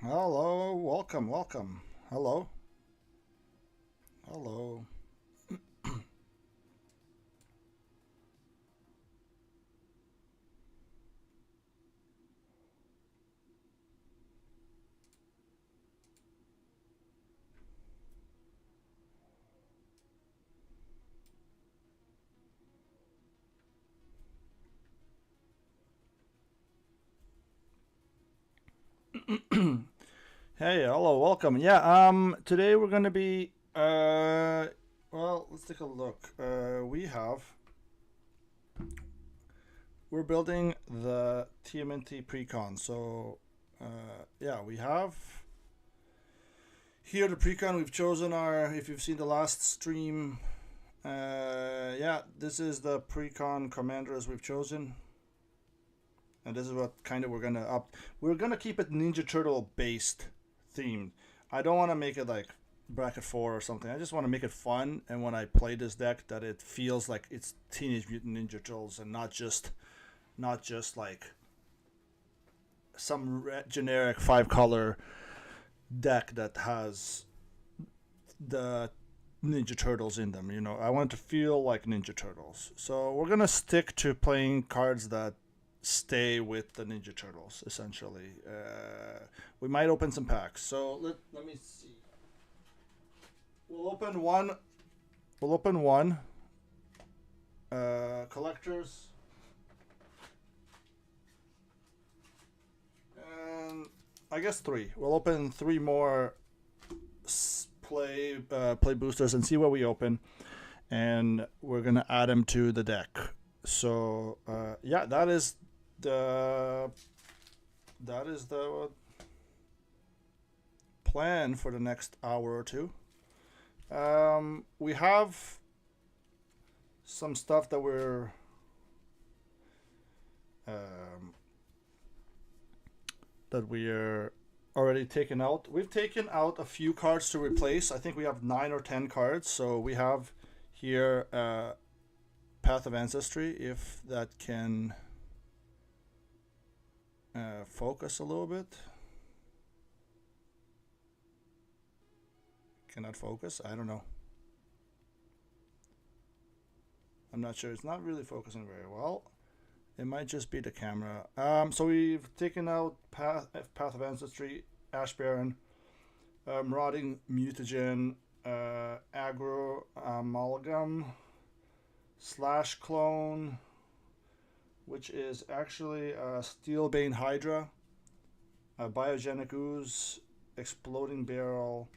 Hello, welcome, welcome. Hello, hello. Hey, hello, welcome. Yeah, today we're gonna be, well, let's take a look. We're building the TMNT PreCon. So, yeah, we have here the PreCon. We've chosen if you've seen the last stream, yeah, this is the PreCon commanders we've chosen. And this is what kind of we're gonna keep it Ninja Turtle based themed. I don't want to make it like bracket 4 or something. I just want to make it fun, and when I play this deck that it feels like it's Teenage Mutant Ninja Turtles and not just like some generic 5 color deck that has the Ninja Turtles in them. I want it to feel like Ninja Turtles. So we're gonna stick to playing cards that stay with the Ninja Turtles, essentially. We might open some packs. So let me see. We'll open one. Collectors. And I guess 3. We'll open 3 more play boosters and see what we open. And we're going to add them to the deck. So, yeah, that is the plan for the next hour or two. We have some stuff that we're already taken out. We've taken out a few cards to replace. I think we have 9 or 10 cards. So we have here Path of Ancestry, if that can focus a little bit. Cannot focus? I don't know. I'm not sure. It's not really focusing very well. It might just be the camera. So we've taken out Path of Ancestry, Ash Baron, Marauding Mutagen, Aggro Amalgam, Slash Clone, which is actually a Steelbane Hydra, a Biogenic Ooze, Exploding Barrel,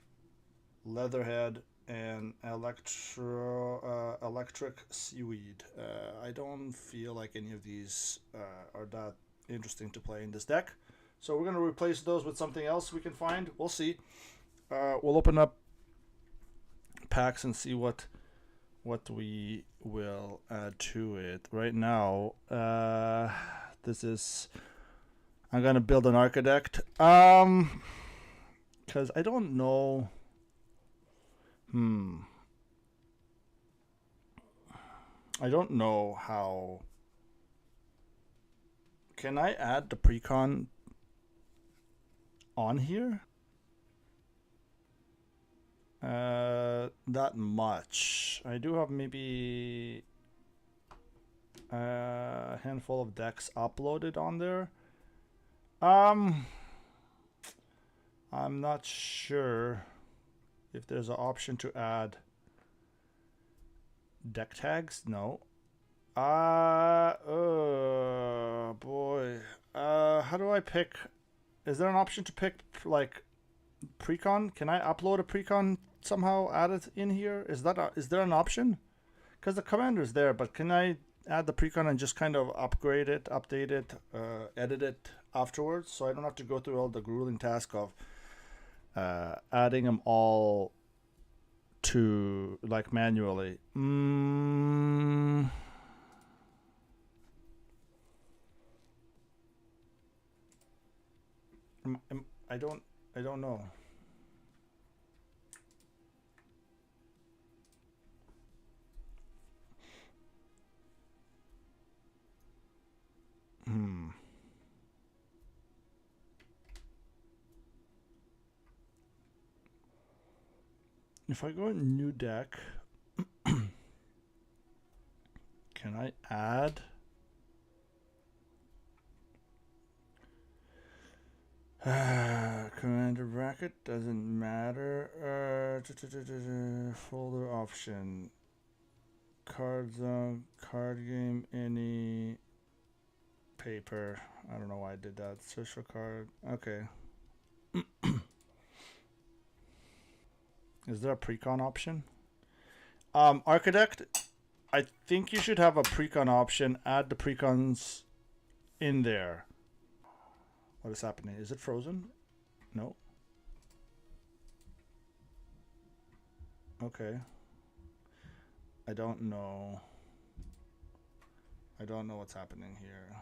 Leatherhead, and electric seaweed. I don't feel like any of these are that interesting to play in this deck, so we're gonna replace those with something else we can find. We'll see. We'll open up packs and see what we will add to it. Right now, this is I'm gonna build an architect. Because I don't know. I don't know how. Can I add the PreCon on here? That much. I do have maybe a handful of decks uploaded on there. I'm not sure if there's an option to add deck tags. No. Boy. How do I pick? Is there an option to pick like PreCon? Can I upload a PreCon somehow? Add it in here? Is there an option? Because the commander's there, but can I add the PreCon and just kind of upgrade it, update it, edit it afterwards, so I don't have to go through all the grueling task of adding them all to like manually. I don't know. if I go in new deck, can I add? Commander bracket doesn't matter. Folder option. Card zone, card game, any paper. I don't know why I did that. Social card. Okay. Is there a PreCon option? Architect, I think you should have a PreCon option. Add the PreCons in there. What is happening? Is it frozen? No. Okay. I don't know. I don't know what's happening here.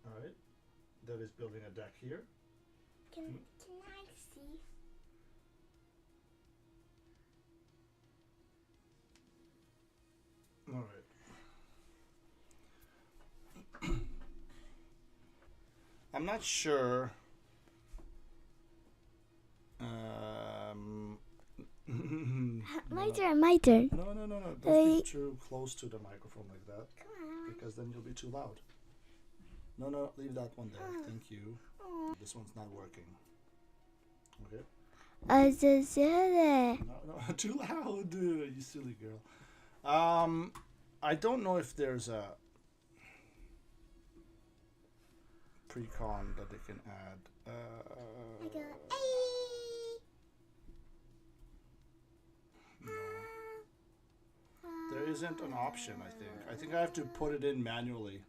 All right. That is building a deck here. Can I see? All right. I'm not sure. My turn, my turn. No. Don't be too close to the microphone like that. Come on. Because then you'll be too loud. No, leave that one there. Thank you. This one's not working. Okay. No, too loud, you silly girl. I don't know if there's a PreCon that they can add. I go, No. There isn't an option, I think. I think I have to put it in manually.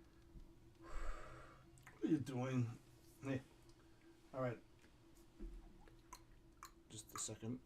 What are you doing? Hey. Alright. Just a second.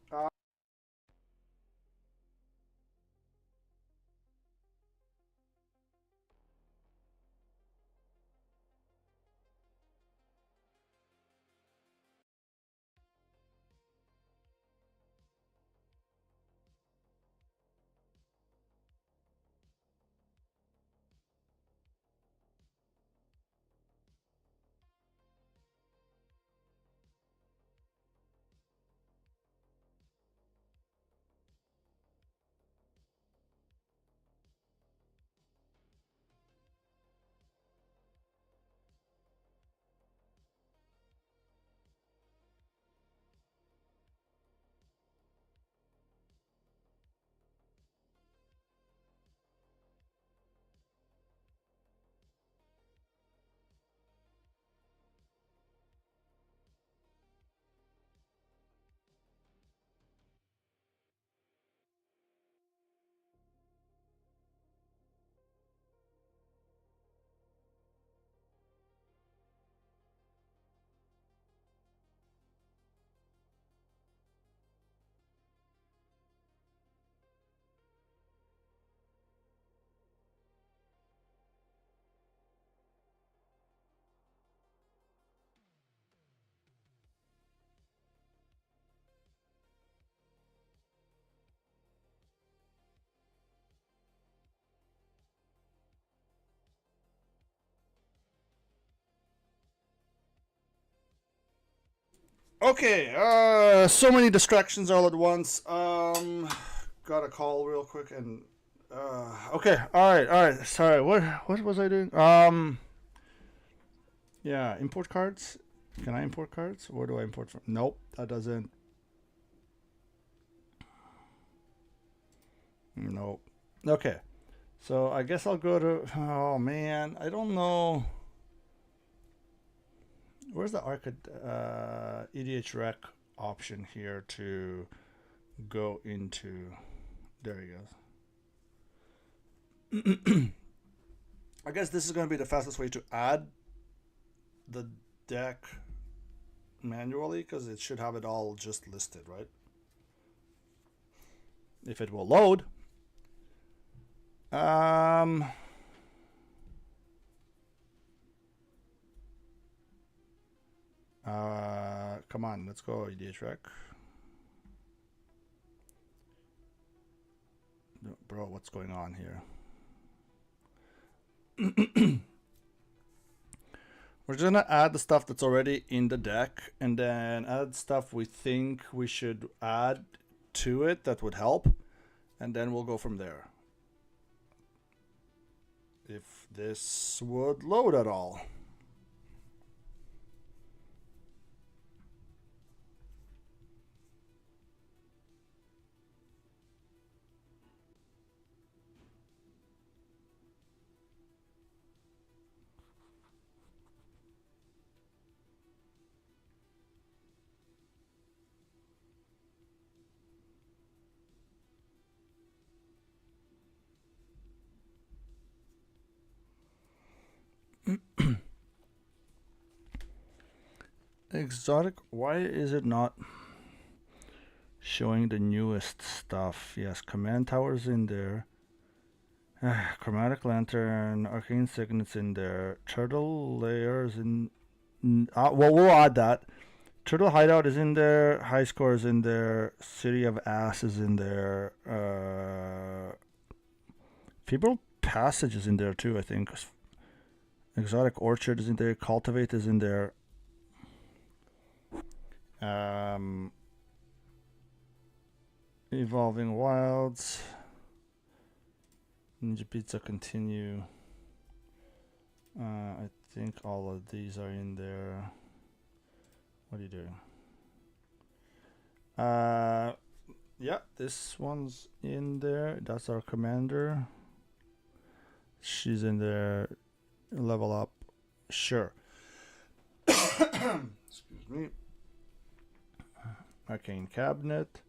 Okay, so many distractions all at once. Got a call real quick and okay, all right. Sorry, what was I doing? Yeah, import cards. Can I import cards? Where do I import from? Nope, that doesn't. Nope. Okay, so I guess I'll go to. Oh man, I don't know. Where's the EDH rec option here to go into? There he goes. I guess this is going to be the fastest way to add the deck manually because it should have it all just listed, right? If it will load. Come on, let's go, EDH Rec. Bro, what's going on here? We're just gonna add the stuff that's already in the deck and then add stuff we think we should add to it that would help, and then we'll go from there. If this would load at all. Exotic, why is it not showing the newest stuff? Yes, Command Tower's in there. Chromatic Lantern, Arcane Signet's in there. Turtle Layers in... well, we'll add that. Turtle Hideout is in there. High Score is in there. City of Ass is in there. Febrile Passage is in there too, I think. Exotic Orchard is in there. Cultivate is in there. Evolving Wilds. Ninja Pizza Continue. I think all of these are in there. What are you doing? Yeah, this one's in there. That's our commander. She's in there. Level up. Sure. Excuse me. Arcane Cabinet.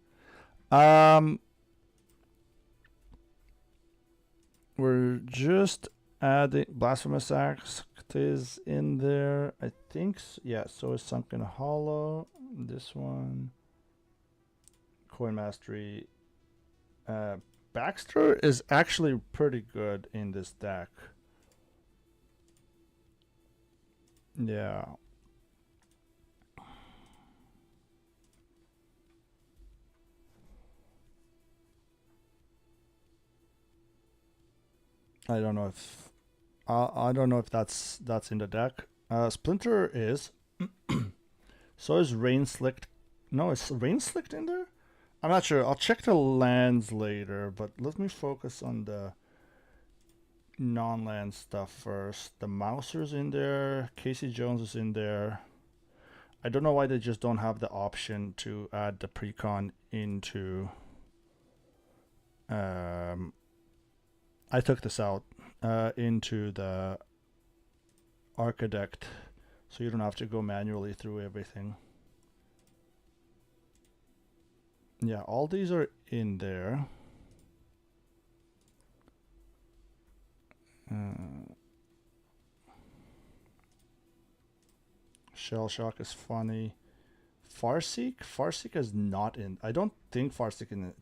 We're just adding Blasphemous Axe is in there. I think yeah, so is Sunken Hollow. This one. Coin Mastery. Baxter is actually pretty good in this deck. Yeah. I don't know if that's in the deck. Splinter is. So is Rain Slicked. No, is Rain Slicked in there? I'm not sure. I'll check the lands later, but let me focus on the non-land stuff first. The Mouser's in there. Casey Jones is in there. I don't know why they just don't have the option to add the PreCon into... I took this out into the Architect, so you don't have to go manually through everything. Yeah, all these are in there. Shell Shock is funny. Farseek is not in. I don't think Farseek in it.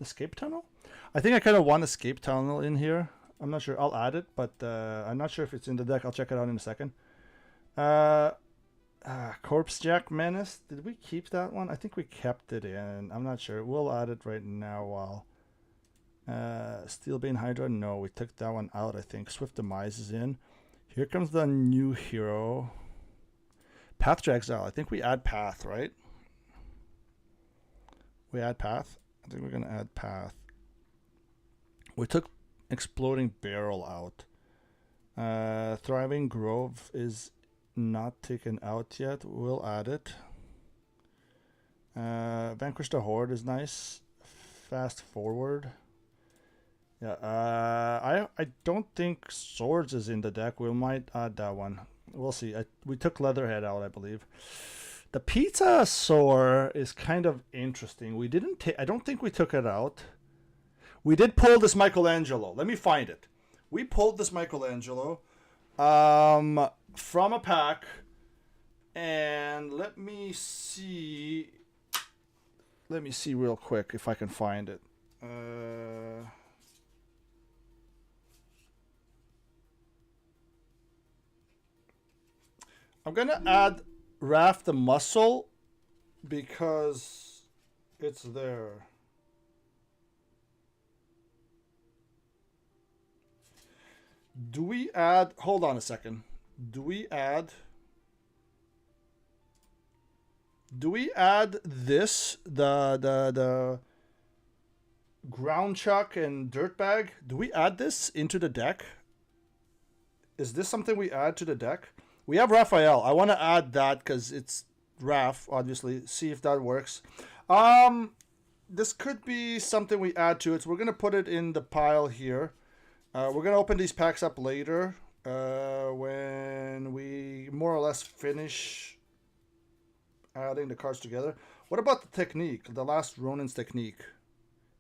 Escape Tunnel? I think I kind of want Escape Tunnel in here. I'm not sure. I'll add it, but I'm not sure if it's in the deck. I'll check it out in a second. Corpse Jack Menace. Did we keep that one? I think we kept it in. I'm not sure. We'll add it right now while... Steelbane Hydra. No, we took that one out, I think. Swift Demise is in. Here comes the new hero. Path to Exile. I think we add Path, right? We add Path. I think we're going to add Path. We took Exploding Barrel out. Thriving Grove is not taken out yet. We'll add it. Vanquish the Horde is nice. Fast Forward. Yeah, I don't think Swords is in the deck. We might add that one. We'll see. We took Leatherhead out, I believe. The Pizza Soar is kind of interesting. We didn't. I don't think we took it out. We did pull this Michelangelo. Let me find it. We pulled this Michelangelo from a pack, and let me see. Let me see real quick if I can find it. I'm gonna add Raph the muscle because it's there. Do we add, hold on a second. Do we add this, the ground chuck and dirt bag? Do we add this into the deck? Is this something we add to the deck? We have Raphael. I want to add that because it's Raph, obviously. See if that works. This could be something we add to it. So we're going to put it in the pile here. We're going to open these packs up later when we more or less finish adding the cards together. What about the technique? The last Ronin's technique.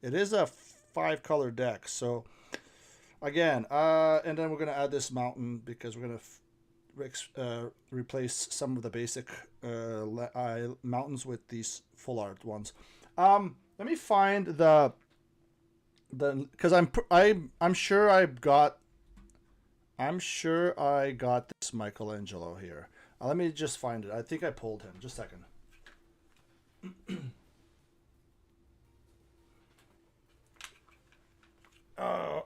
It is a 5-color deck. So again, and then we're going to add this mountain because we're going to replace some of the basic mountains with these full art ones. Let me find the because I'm sure I got this Michelangelo here. Let me just find it. I think I pulled him. Just a second. I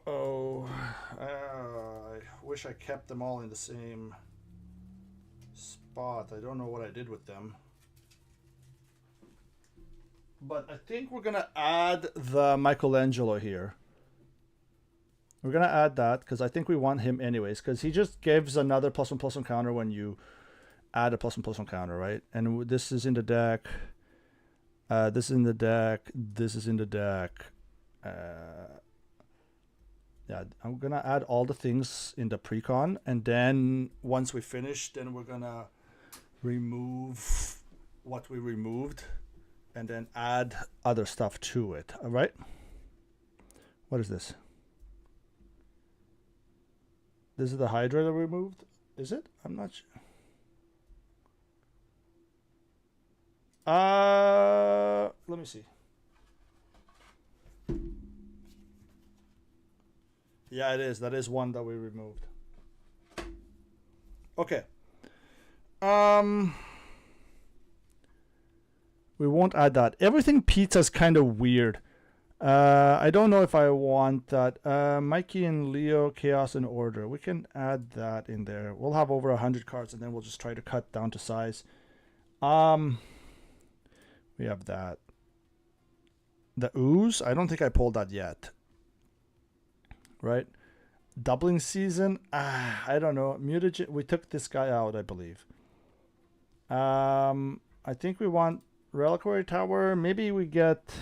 wish I kept them all in the same spot. I don't know what I did with them. But I think we're going to add the Michelangelo here. We're going to add that because I think we want him anyways, because he just gives another +1/+1 counter when you add a +1/+1 counter, right? And this is in the deck. This is in the deck. This is in the deck. Yeah, I'm going to add all the things in the PreCon. And then once we finish, then we're going to remove what we removed. And then add other stuff to it. All right. What is this? This is the Hydra that we removed. Is it? I'm not sure. Let me see. Yeah, it is. That is one that we removed. Okay. We won't add that. Everything pizza is kind of weird. I don't know if I want that. Mikey and Leo, Chaos and Order. We can add that in there. We'll have over 100 cards and then we'll just try to cut down to size. We have that. The Ooze. I don't think I pulled that yet. Right? Doubling Season. I don't know. Mutagen. We took this guy out, I believe. I think we want Reliquary Tower. Maybe we get,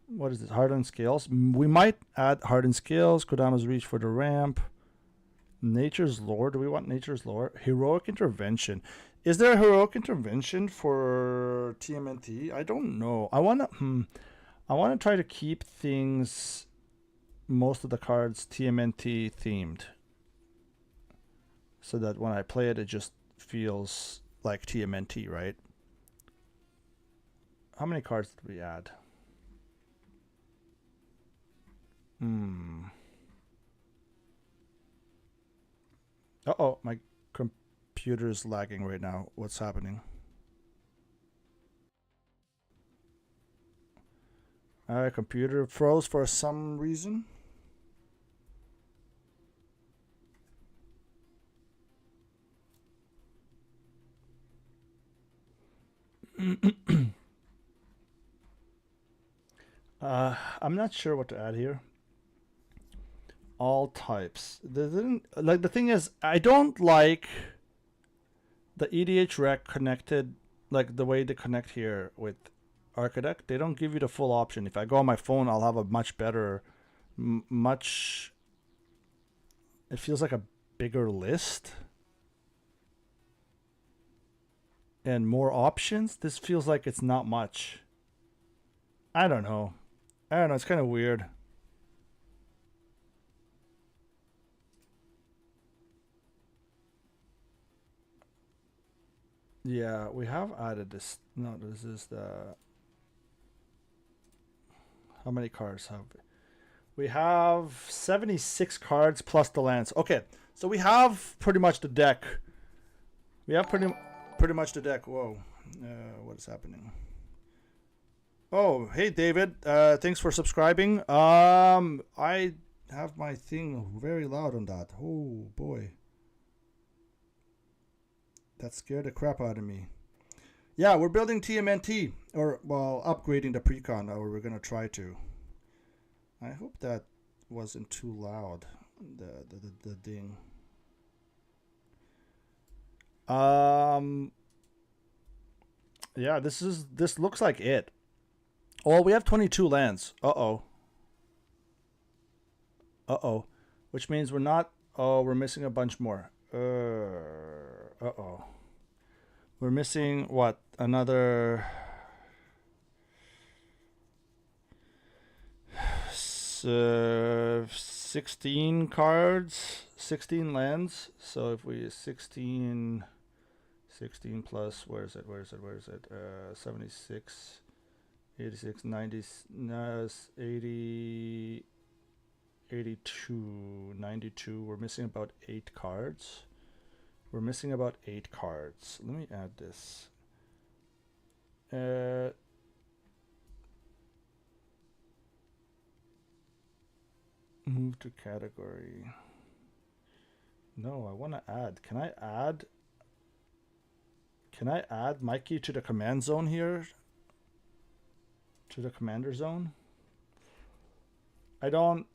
what is this? Hardened Scales. We might add Hardened Scales. Kodama's Reach for the ramp. Nature's Lore. Do we want Nature's Lore? Heroic Intervention. Is there a Heroic Intervention for TMNT? I don't know. I wanna try to keep things, most of the cards TMNT themed, so that when I play it, it just feels like TMNT, right? How many cards did we add? Uh-oh, my computer is lagging right now. What's happening? Alright, computer froze for some reason. I'm not sure what to add here. All types. The thing is, I don't like the EDH rec connected, like the way they connect here with Architect. They don't give you the full option. If I go on my phone, I'll have a much better, it feels like a bigger list and more options. This feels like it's not much. I don't know. It's kind of weird. Yeah, we have added this. No, this is the... How many cards have we? We have 76 cards plus the lands. Okay, so we have pretty much the deck. We have pretty... pretty much the deck. Whoa, what is happening? Oh, hey David, thanks for subscribing. I have my thing very loud on that. Oh boy, that scared the crap out of me. Yeah, we're building TMNT, or well, upgrading the PreCon, or we're gonna try to. I hope that wasn't too loud. The ding. Yeah, this looks like it. Oh, we have 22 lands. Uh-oh. Uh-oh. Which means we're not... Oh, we're missing a bunch more. Uh-oh. We're missing, what? Another... 16 cards. 16 lands. So if we... 16 plus... Where is it? 76... 86, 90, 80, 82, 92. We're missing about 8 cards. Let me add this. Move to category. No, I want to add. Can I add Mikey to the command zone here? To the commander zone. I don't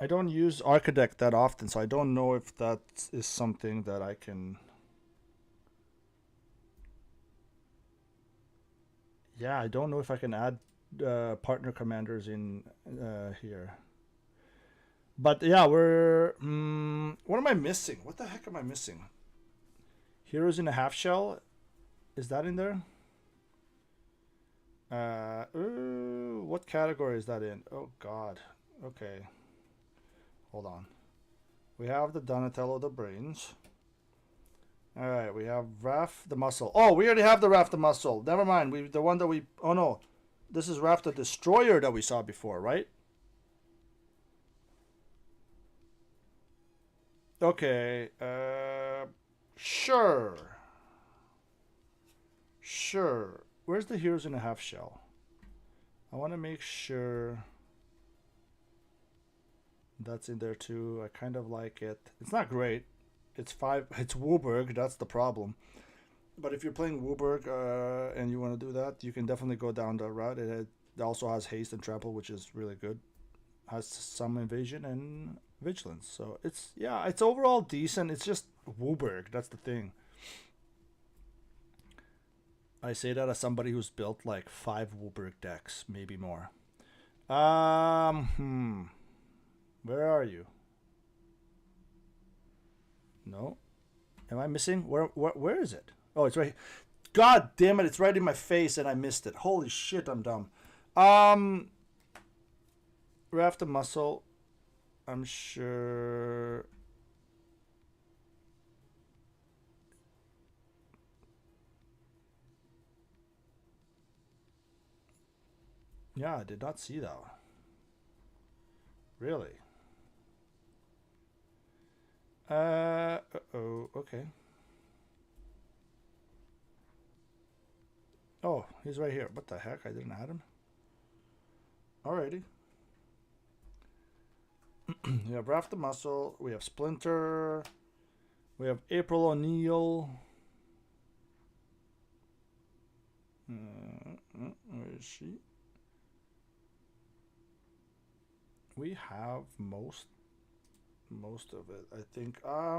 use Architect that often, so I don't know if that is something that I can. Yeah, I don't know if I can add partner commanders in here. But yeah, we're. What am I missing? What the heck am I missing? Heroes in a half shell. Is that in there? What category is that in? Oh god. Okay. Hold on. We have the Donatello the brains. Alright, we have Raph the muscle. Oh, we already have the Raph the muscle. Never mind. The one that we... Oh no. This is Raph the destroyer that we saw before, right? Okay. Sure. Where's the heroes in a half shell? I want to make sure that's in there too. I kind of like it. It's not great. It's Wooburg. That's the problem. But if you're playing Wooburg and you want to do that, you can definitely go down the route. It also has haste and trample, which is really good. Has some invasion and vigilance. So it's overall decent. It's just Wooburg. That's the thing. I say that as somebody who's built like 5 Wooburg decks, maybe more. Where are you? No. Am I missing? Where is it? Oh, it's right. God damn it! It's right in my face, and I missed it. Holy shit! I'm dumb. Raft the muscle. I'm sure. Yeah, I did not see that. Really? Uh-oh, okay. Oh, he's right here. What the heck? I didn't add him. Alrighty. We have Raph the Muscle. We have Splinter. We have April O'Neil. Where is she? We have most of it, I think. I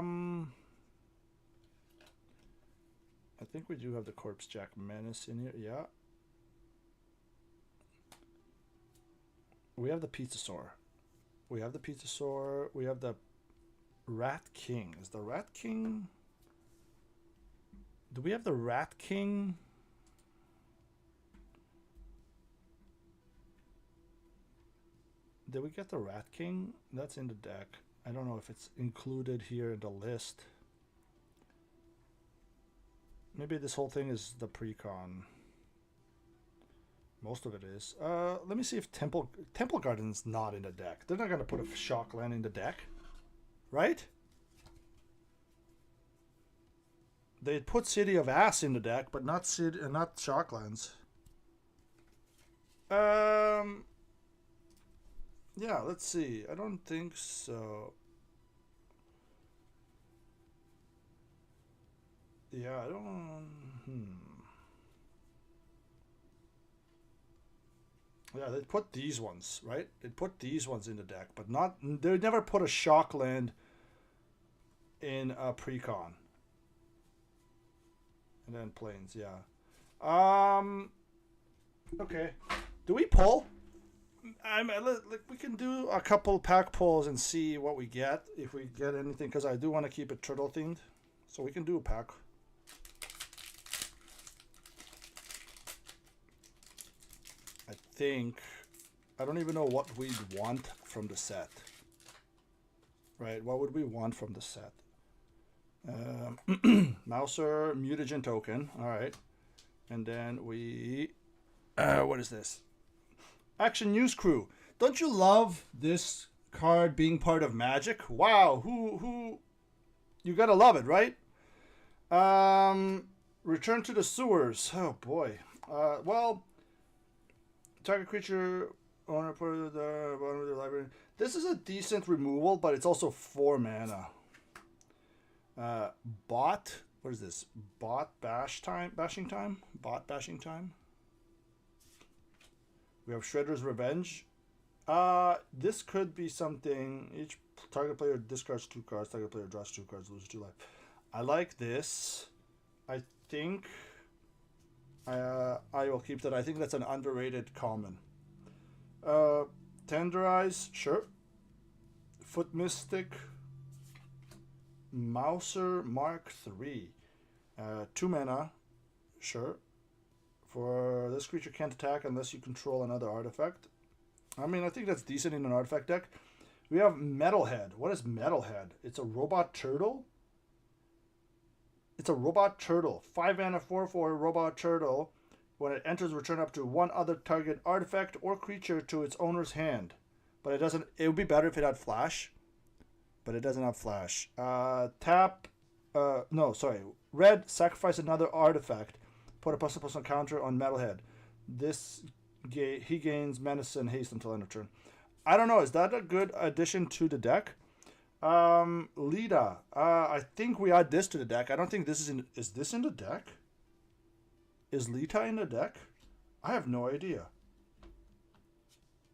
think we do have the Corpse Jack Menace in here. Yeah. We have the Pizzasaur. We have the Rat King. Is the Rat King? Do we have the Rat King? Did we get the Rat King? That's in the deck. I don't know if it's included here in the list. Maybe this whole thing is the PreCon. Most of it is. Let me see if Temple Garden's not in the deck. They're not going to put a shock land in the deck. Right? They put City of Ass in the deck, but not not Shocklands. Yeah, let's see. I don't think so. Yeah, I don't. Yeah, they put these ones, right? They put these ones in the deck, but not. They never put a Shockland in a PreCon. And then Plains, yeah. Okay. Do we pull? We can do a couple pack pulls and see what we get, if we get anything, because I do want to keep it turtle themed. So we can do a pack. I don't even know what we'd want from the set. Right, what would we want from the set? Mouser, mutagen token, alright. And then we... what is this? Action News Crew. Don't you love this card being part of Magic? Wow, who... You gotta love it, right? Return to the Sewers. Oh, boy. Well... Target creature owner put the bottom of the library. This is a decent removal, but it's also 4 mana. Bot. What is this? Bot bashing time. Bot bashing time. We have Shredder's Revenge. This could be something. Each target player discards 2 cards. Target player draws 2 cards. Loses 2 life. I like this. I think. I will keep that. I think that's an underrated common. Tenderize, sure. Foot Mystic. Mouser Mark III. 2 mana, sure. For this creature can't attack unless you control another artifact. I mean, I think that's decent in an artifact deck. We have Metalhead. What is Metalhead? It's a robot turtle? It's a robot turtle. 5 mana 4/4 robot turtle. When it enters, return up to 1 other target artifact or creature to its owner's hand. But it doesn't. It would be better if it had flash. But it doesn't have flash. Tap. No, sorry. Red. Sacrifice another artifact. Put a +1/+1 counter on Metalhead. He gains menace and haste until end of turn. I don't know. Is that a good addition to the deck? Lita. I think we add this to the deck. I don't think this is in. Is this in the deck? Is Lita in the deck? I have no idea.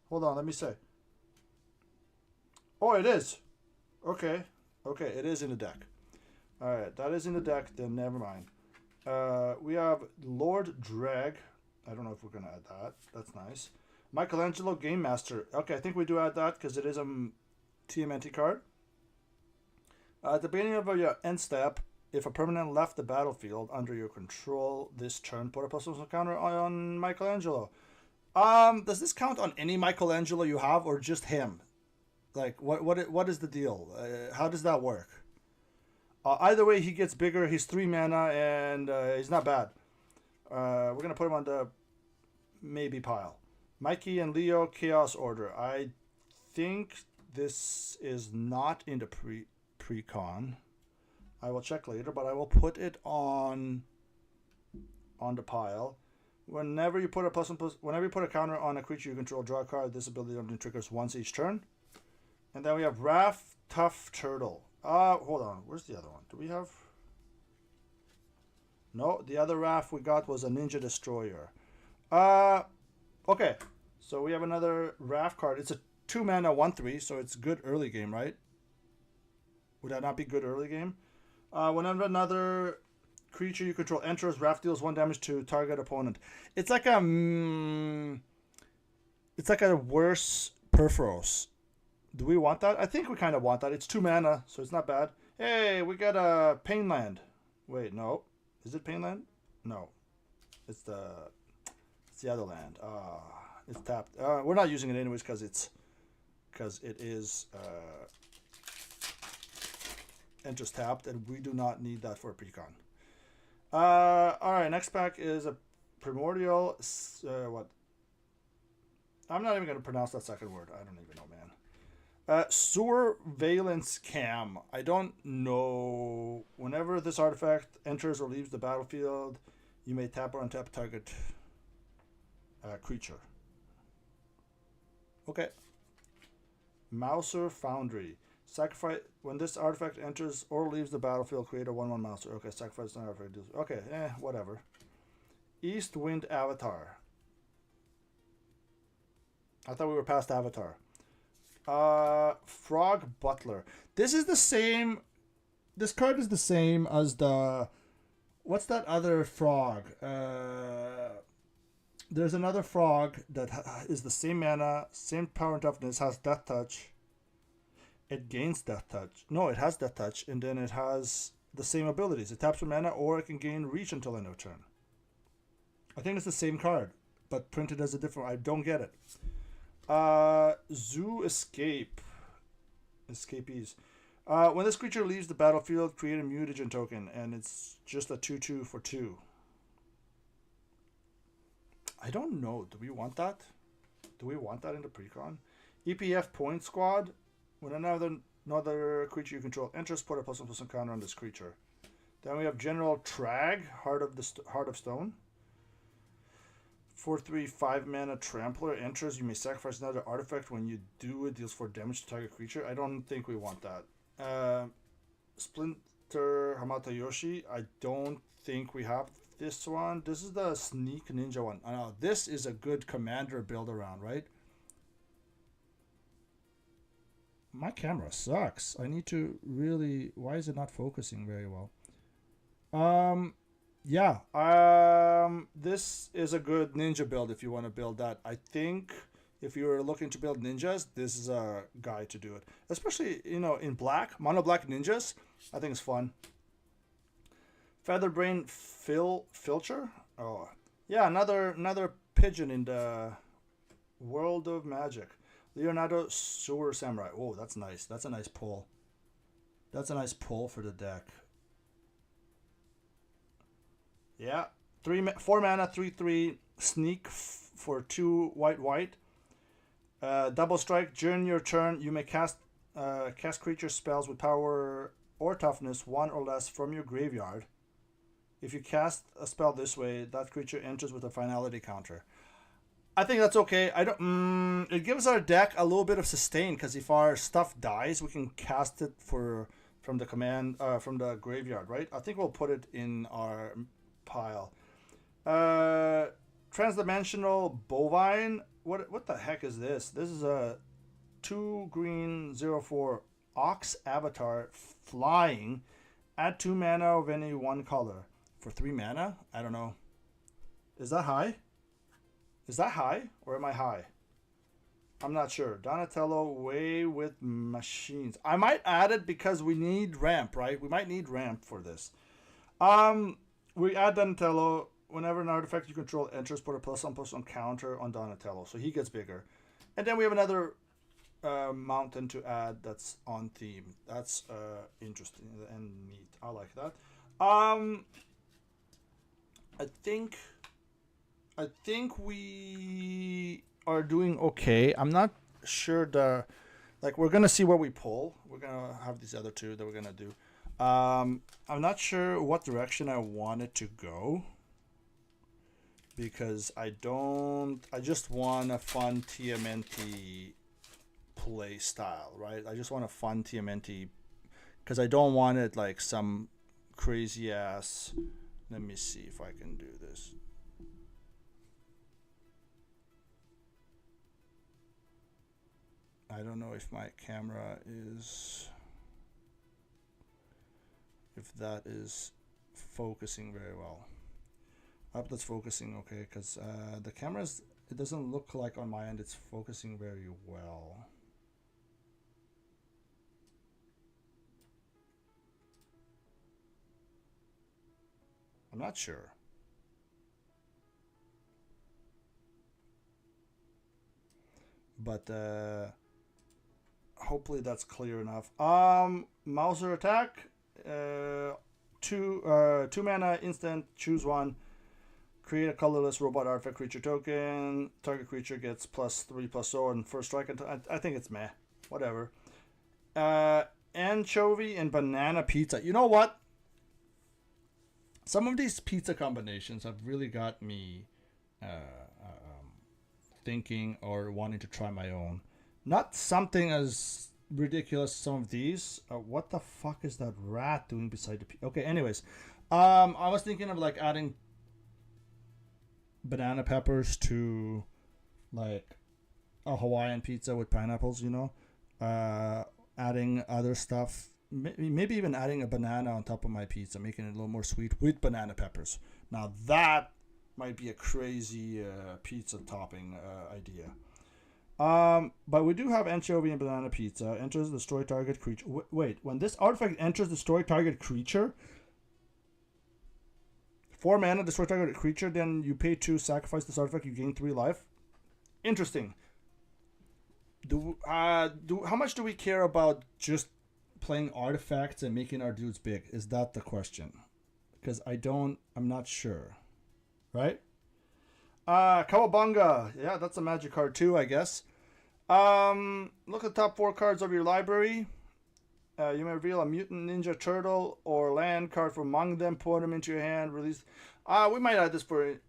Hold on, let me say. Oh, it is. Okay. Okay, it is in the deck. Alright, that is in the deck, then never mind. We have Lord Drag. I don't know if we're going to add that. That's nice. Michelangelo Game Master. Okay, I think we do add that because it is a TMNT card. At the beginning of your end step, if a permanent left the battlefield under your control this turn, put a +1 counter on Michelangelo. Does this count on any Michelangelo you have or just him? Like, what is the deal? How does that work? Either way, he gets bigger. He's 3 mana and he's not bad. We're going to put him on the maybe pile. Mikey and Leo Chaos Order. I think this is not in the pre-con. I will check later, but I will put it on the pile. Whenever you put a counter on a creature you control, draw a card. This ability only triggers once each turn. And then we have Raph Tough Turtle. Hold on. Where's the other one? Do we have? No, the other Raph we got was a Ninja Destroyer. Okay. So we have another Raph card. It's a 2 mana 1/3, so it's good early game, right? Would that not be good early game? Whenever another creature you control enters, Raph deals 1 damage to target opponent. It's like a worse Perforos. Do we want that? I think we kind of want that. It's 2 mana, so it's not bad. Hey, we got a Painland. Wait, no. Is it Painland? No. It's the other land. It's tapped. We're not using it anyways because it is enters tapped, and we do not need that for a PreCon. Alright, next pack is a Primordial. What? I'm not even going to pronounce that second word. I don't even know, man. Surveillance Cam. I don't know. Whenever this artifact enters or leaves the battlefield, you may tap or untap target creature. Okay. Mouser Foundry. Sacrifice when this artifact enters or leaves the battlefield, create a 1/1 Mouser. Okay, sacrifice an artifact. Okay, whatever. East Wind Avatar. I thought we were past Avatar. Frog Butler. This is the same. This card is the same as the. What's that other frog? There's another frog that is the same mana, same power and toughness, has Death Touch. It gains Death Touch. No, it has Death Touch, and then it has the same abilities. It taps for mana, or it can gain Reach until end of turn. I think it's the same card, but printed as a different. I don't get it. Zoo Escape. Escapees. When this creature leaves the battlefield, create a mutagen token, and it's just a 2/2 for 2. I don't know. Do we want that? Do we want that in the PreCon? EPF Point Squad. When another creature you control enters, put a +1/+1 counter on this creature. Then we have General Trag, Heart of Stone. 4/3 5-mana Trampler enters. You may sacrifice another artifact. When you do, it deals 4 damage to target creature. I don't think we want that. Splinter Hamata Yoshi. I don't think we have this one. This is the Sneak Ninja one. I know this is a good Commnader build around, right? My camera sucks. I need to really. Why is it not focusing very well? Yeah. This is a good ninja build if you want to build that. I think if you're looking to build ninjas, this is a guy to do it. Especially, in black, mono black ninjas. I think it's fun. Featherbrain Filcher. Oh, yeah, another pigeon in the world of magic. Leonardo Sewer Samurai. Oh, that's nice. That's a nice pull. That's a nice pull for the deck. Yeah, 4 mana, 3/3 sneak for 2 white. Double strike. During your turn, you may cast creature spells with power or toughness 1 or less from your graveyard. If you cast a spell this way, that creature enters with a finality counter. I think that's okay. I don't. It gives our deck a little bit of sustain because if our stuff dies, we can cast it from the graveyard, right? I think we'll put it in our pile. Transdimensional Bovine. What the heck is this? This is a 2 green 0/4 Ox Avatar flying. Add 2 mana of any one color for 3 mana. I don't know. Is that high? Is that high or am I high? I'm not sure. Donatello Way with Machines. I might add it because we need ramp, right? We might need ramp for this. We add Donatello. Whenever an artifact you control enters, put a +1/+1 counter on Donatello. So he gets bigger. And then we have another mountain to add that's on theme. That's interesting and neat. I like that. I think we are doing okay. I'm not sure we're gonna see what we pull. We're gonna have these other two that we're gonna do. I'm not sure what direction I want it to go because I just want a fun TMNT play style, right? I just want a fun TMNT because I don't want it like some crazy ass. Let me see if I can do this. I don't know if my camera is, if that is focusing very well. I hope that's focusing okay because the cameras, it doesn't look like on my end it's focusing very well. I'm not sure. But hopefully that's clear enough. Mouser attack. 2 mana instant. Choose one. Create a colorless robot artifact creature token. Target creature gets +3/+0 and first strike. I think it's meh. whatever. Anchovy and banana pizza. You know what? Some of these pizza combinations have really got me thinking or wanting to try my own. Not something as ridiculous as some of these. What the fuck is that rat doing beside the pizza? Okay, anyways. I was thinking of like adding banana peppers to like a Hawaiian pizza with pineapples, you know. Adding other stuff. Maybe even adding a banana on top of my pizza, making it a little more sweet with banana peppers. Now that might be a crazy pizza topping idea. But we do have anchovy and banana pizza. Enters destroy target creature. Wait, when this artifact enters destroy target creature, 4 mana, destroy target creature, then you pay 2, sacrifice this artifact, you gain 3 life. Interesting. How much do we care about just playing artifacts and making our dudes big? Is that the question? Because I'm not sure. Right? Kawabunga. Yeah, that's a magic card too, I guess. Look at the top 4 cards of your library. You may reveal a mutant ninja turtle or land card from among them, put them into your hand, release. We might add this for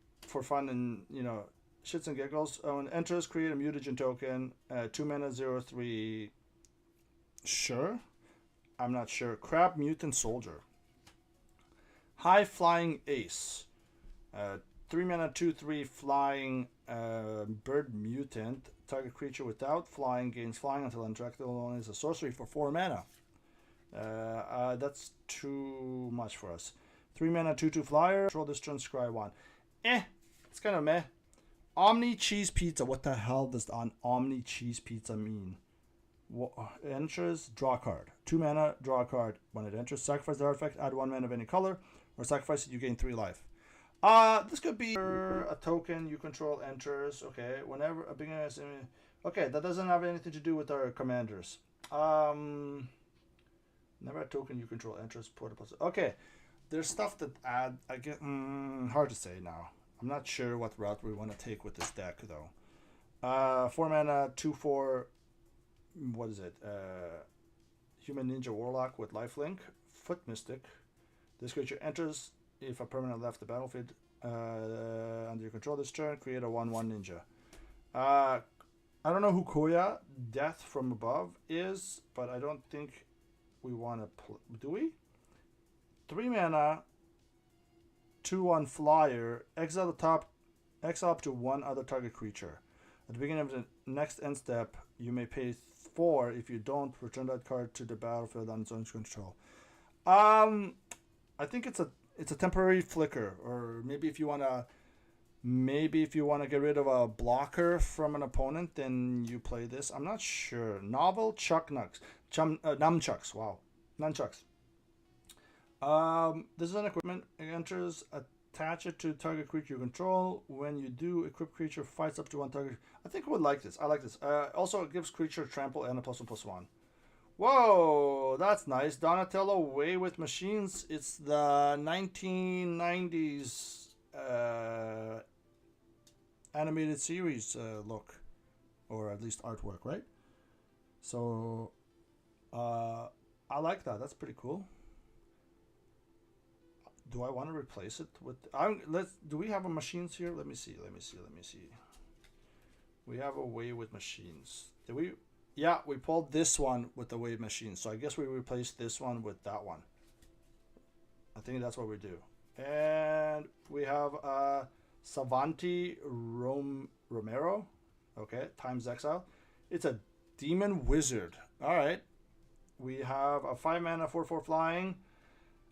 fun and, you know, shits and giggles. When it enters, create a mutagen token. 2 mana, 0/3. Sure. I'm not sure. Crab mutant soldier. High flying ace. 3 mana, 2/3 flying bird mutant. Target creature without flying gains flying until interacted alone is a sorcery for 4 mana. That's too much for us. 3 mana, 2/2 flyer. Control this turn, scry 1. It's kind of meh. Omni cheese pizza. What the hell does an omni cheese pizza mean? Enters, draw a card. 2 mana, draw a card. When it enters, sacrifice the artifact, add 1 mana of any color, or sacrifice it, you gain 3 life. This could be a token you control enters. Okay, whenever a beginner is. Okay, that doesn't have anything to do with our commanders. Never a token you control enters. Okay, there's stuff that add. I get hard to say now. I'm not sure what route we want to take with this deck though. 4 mana, 2/4. What is it? Human Ninja Warlock with lifelink. Foot Mystic. This creature enters if a permanent left the battlefield under your control this turn. Create a 1/1 ninja. I don't know who Koya Death from Above is, but I don't think we want to do we? 3 mana, 2/1 flyer. Exile up to 1 other target creature. At the beginning of the next end step, you may pay 4. If you don't, return that card to the battlefield on its own control. I think it's a temporary flicker, or maybe if you wanna get rid of a blocker from an opponent, then you play this. I'm not sure. Novel nunchucks. Wow, nunchucks. This is an equipment. It enters. Attach it to target creature you control. When you do, equip creature fights up to 1 target. I think I would like this. I like this. Also, it gives creature trample and a +1/+1. Whoa, that's nice. Donatello Way with Machines. It's the 1990s animated series look, or at least artwork, right? So, I like that. That's pretty cool. Do I want to replace it with? Do we have a machines here? Let me see. We have a Way with Machines. Did we? Yeah, we pulled this one with the Wave Machine. So I guess we replaced this one with that one. I think that's what we do. And we have Savanti Romero. Okay, times exile. It's a Demon Wizard. All right. We have a 5 mana 4/4 flying.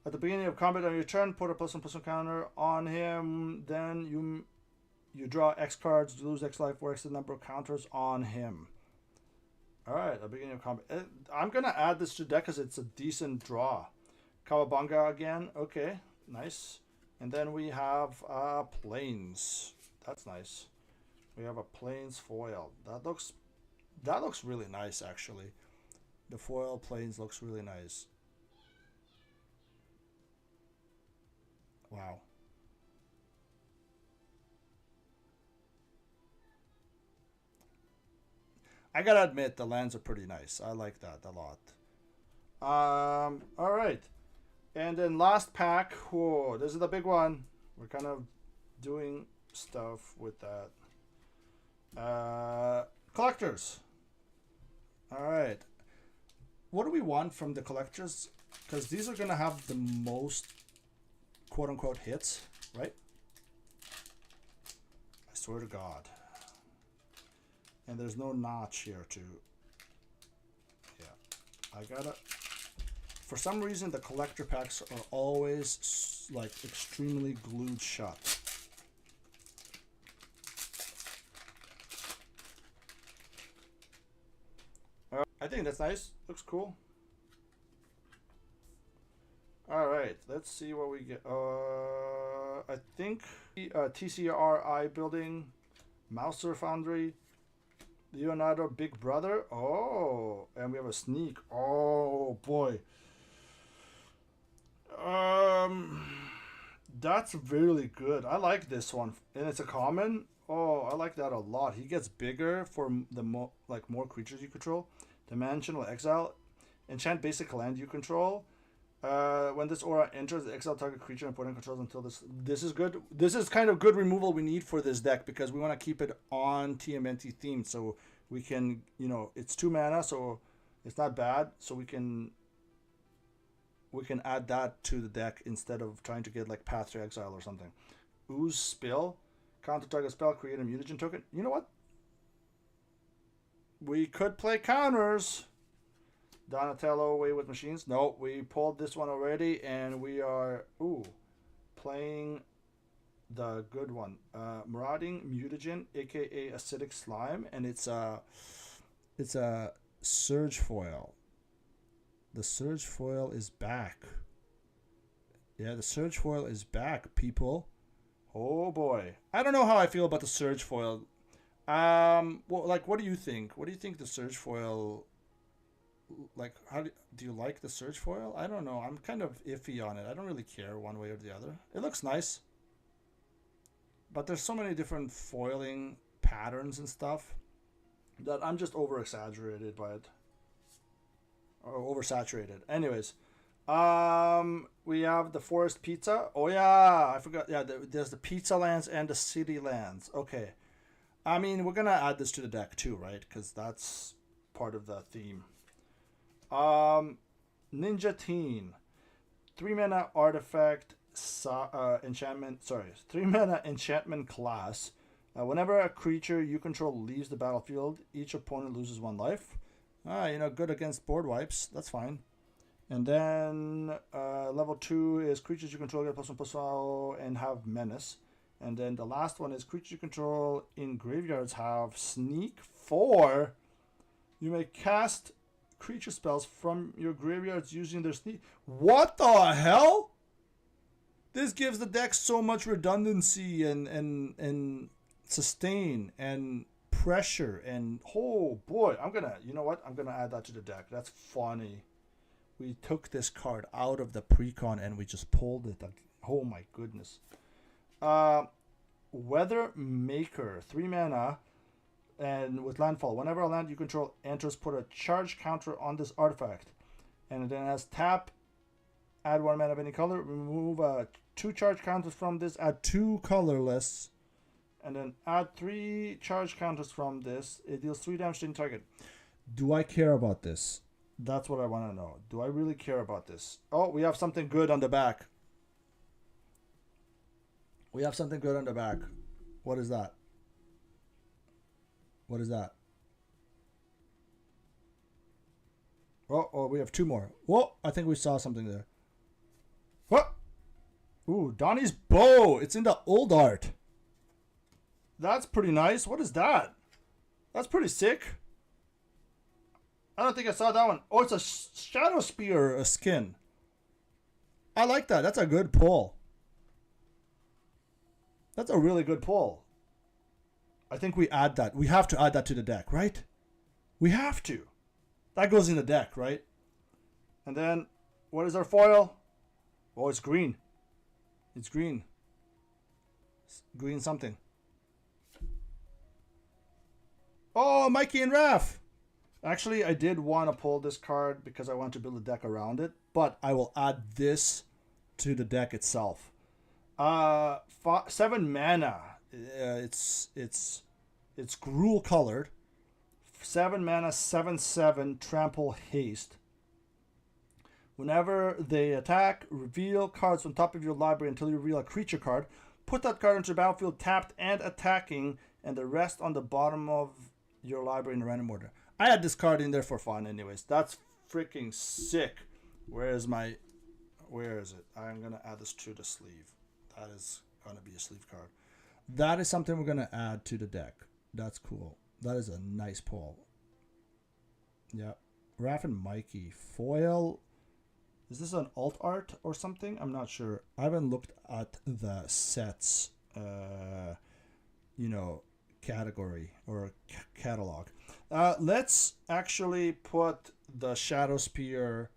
At the beginning of combat on your turn, put a +1/+1 counter on him. Then you draw X cards, lose X life, or X the number of counters on him. Alright, at the beginning of combat. I'm going to add this to deck because it's a decent draw. Kawabunga again. Okay, nice. And then we have Plains. That's nice. We have a Plains foil. That looks really nice, actually. The foil Plains looks really nice. Wow. I gotta admit, the lands are pretty nice. I like that a lot. All right. And then last pack. Whoa, this is the big one. We're kind of doing stuff with that. Collectors. All right. What do we want from the collectors? Because these are going to have the most quote-unquote hits, right? I swear to God. And there's no notch here to... Yeah. I gotta... For some reason, the collector packs are always, like, extremely glued shut. I think that's nice. Looks cool. All right, let's see what we get. I think TCRI building, Mouser Foundry, Leonardo Big Brother. Oh, and we have a sneak. Oh boy. That's really good. I like this one, and it's a common. Oh, I like that a lot. He gets bigger for the more creatures you control. Dimensional Exile, enchant basic land you control. When this aura enters, exile target creature and opponent controls until this. This is good. This is kind of good removal we need for this deck because we want to keep it on TMNT themed, so we can, you know, it's 2 mana, so it's not bad. So we can add that to the deck instead of trying to get like Path to Exile or something. Ooze Spill, counter target spell, create a mutagen token. You know what? We could play counters. Donatello away with machines. No, we pulled this one already, and we are playing the good one. Marauding Mutagen, aka Acidic Slime, and it's a Surge Foil. The Surge Foil is back. Yeah, the Surge Foil is back, people. Oh boy, I don't know how I feel about the Surge Foil. Well, like, what do you think? What do you think the Surge Foil? Like, how do you like the Surge Foil? I don't know. I'm kind of iffy on it. I don't really care one way or the other. It looks nice, but there's so many different foiling patterns and stuff that I'm just over exaggerated by it, or oversaturated. Anyways, we have the Forest Pizza. Oh yeah, I forgot. Yeah, there's the Pizza Lands and the City Lands. Okay, I mean, we're gonna add this to the deck too, right? Because that's part of the theme. Ninja Teen, 3 mana artifact enchantment. Sorry, 3 mana enchantment class. Whenever a creature you control leaves the battlefield, each opponent loses 1 life. You know, good against board wipes. That's fine. And then level 2 is creatures you control get +1/+1 and have menace. And then the last one is creatures you control in graveyards have sneak 4. You may cast creature spells from your graveyards using their sneak. What the hell? This gives the deck so much redundancy and sustain and pressure, and oh boy, you know what? I'm gonna add that to the deck. That's funny. We took this card out of the PreCon and we just pulled it. Oh my goodness. Weather Maker, 3 mana. And with landfall, whenever a land you control enters, put a charge counter on this artifact. And then as tap, add 1 mana of any color, remove 2 charge counters from this, add 2 colorless, and then add 3 charge counters from this. It deals 3 damage to any target. Do I care about this? That's what I want to know. Do I really care about this? Oh, we have something good on the back. We have something good on the back. What is that? What is that? Oh, we have 2 more. Whoa, I think we saw something there. What? Ooh, Donnie's bow. It's in the old art. That's pretty nice. What is that? That's pretty sick. I don't think I saw that one. Oh, it's a Shadow Spear skin. I like that. That's a good pull. That's a really good pull. I think we add that. We have to add that to the deck, right? We have to. That goes in the deck, right? And then, what is our foil? Oh, it's green. It's green. It's green something. Oh, Mikey and Raph. Actually, I did want to pull this card because I want to build a deck around it, but I will add this to the deck itself. 7 mana. It's gruel colored. 7 mana, 7/7 trample haste. Whenever they attack, reveal cards on top of your library until you reveal a creature card. Put that card into the battlefield tapped and attacking, and the rest on the bottom of your library in random order. I had this card in there for fun, anyways. That's freaking sick. Where is it? I'm gonna add this to the sleeve. That is gonna be a sleeve card. That is something we're gonna add to the deck. That's cool. That is a nice pull. Yeah, Raph and Mikey foil. Is this an alt art or something? I'm not sure. I haven't looked at the sets, category or catalog. Let's actually put the Shadow Spear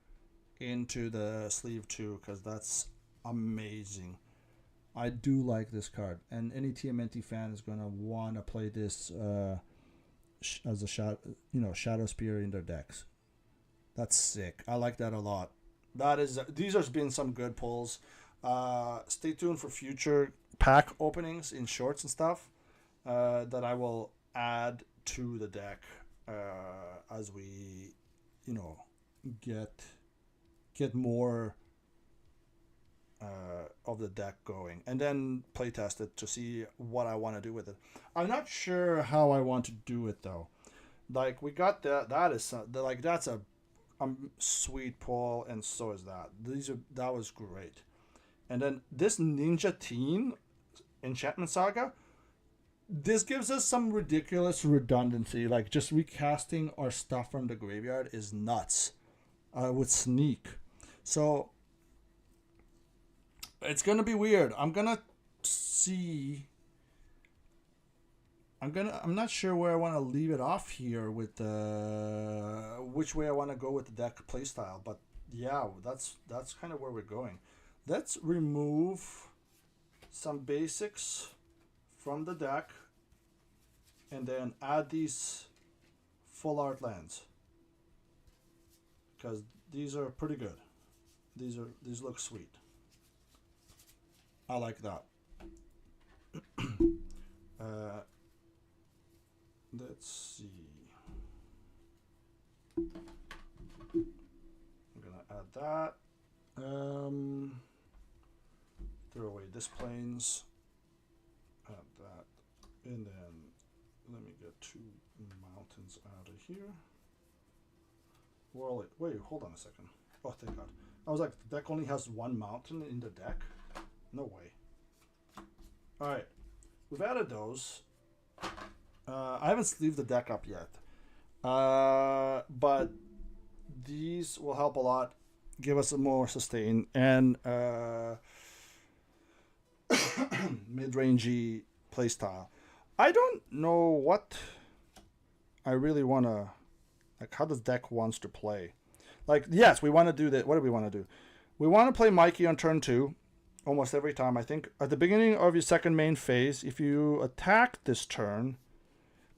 into the sleeve too, because that's amazing. I do like this card, and any TMNT fan is gonna want to play this as a Shadow Spear in their decks. That's sick. I like that a lot. These have been some good pulls. Stay tuned for future pack openings in shorts and stuff that I will add to the deck as we, get more of the deck going, and then play test it to see what I want to do with it. I'm not sure how I want to do it though. Like we got that. That's a sweet pull, and so is that. That was great. And then this Ninja Teen Enchantment Saga. This gives us some ridiculous redundancy. Like just recasting our stuff from the graveyard is nuts. With Sneak. So it's gonna be weird. I'm not sure where I want to leave it off here with which way I want to go with the deck playstyle, but yeah, that's kind of where we're going. Let's remove some basics from the deck and then add these full art lands, because these are pretty good. These look sweet. I like that. Let's see. I'm gonna add that. Throw away this planes. Add that, and then let me get 2 mountains out of here. Well, wait, hold on a second. Oh, thank God. I was like, the deck only has 1 mountain in the deck? No way. Alright, we've added those. I haven't sleeved the deck up yet. But these will help a lot. Give us a more sustain and mid-rangey playstyle. I don't know what I really want to... Like, how this deck wants to play. Like, yes, we want to do that. What do we want to do? We want to play Mikey on turn 2. Almost every time, I think. At the beginning of your second main phase, if you attack this turn,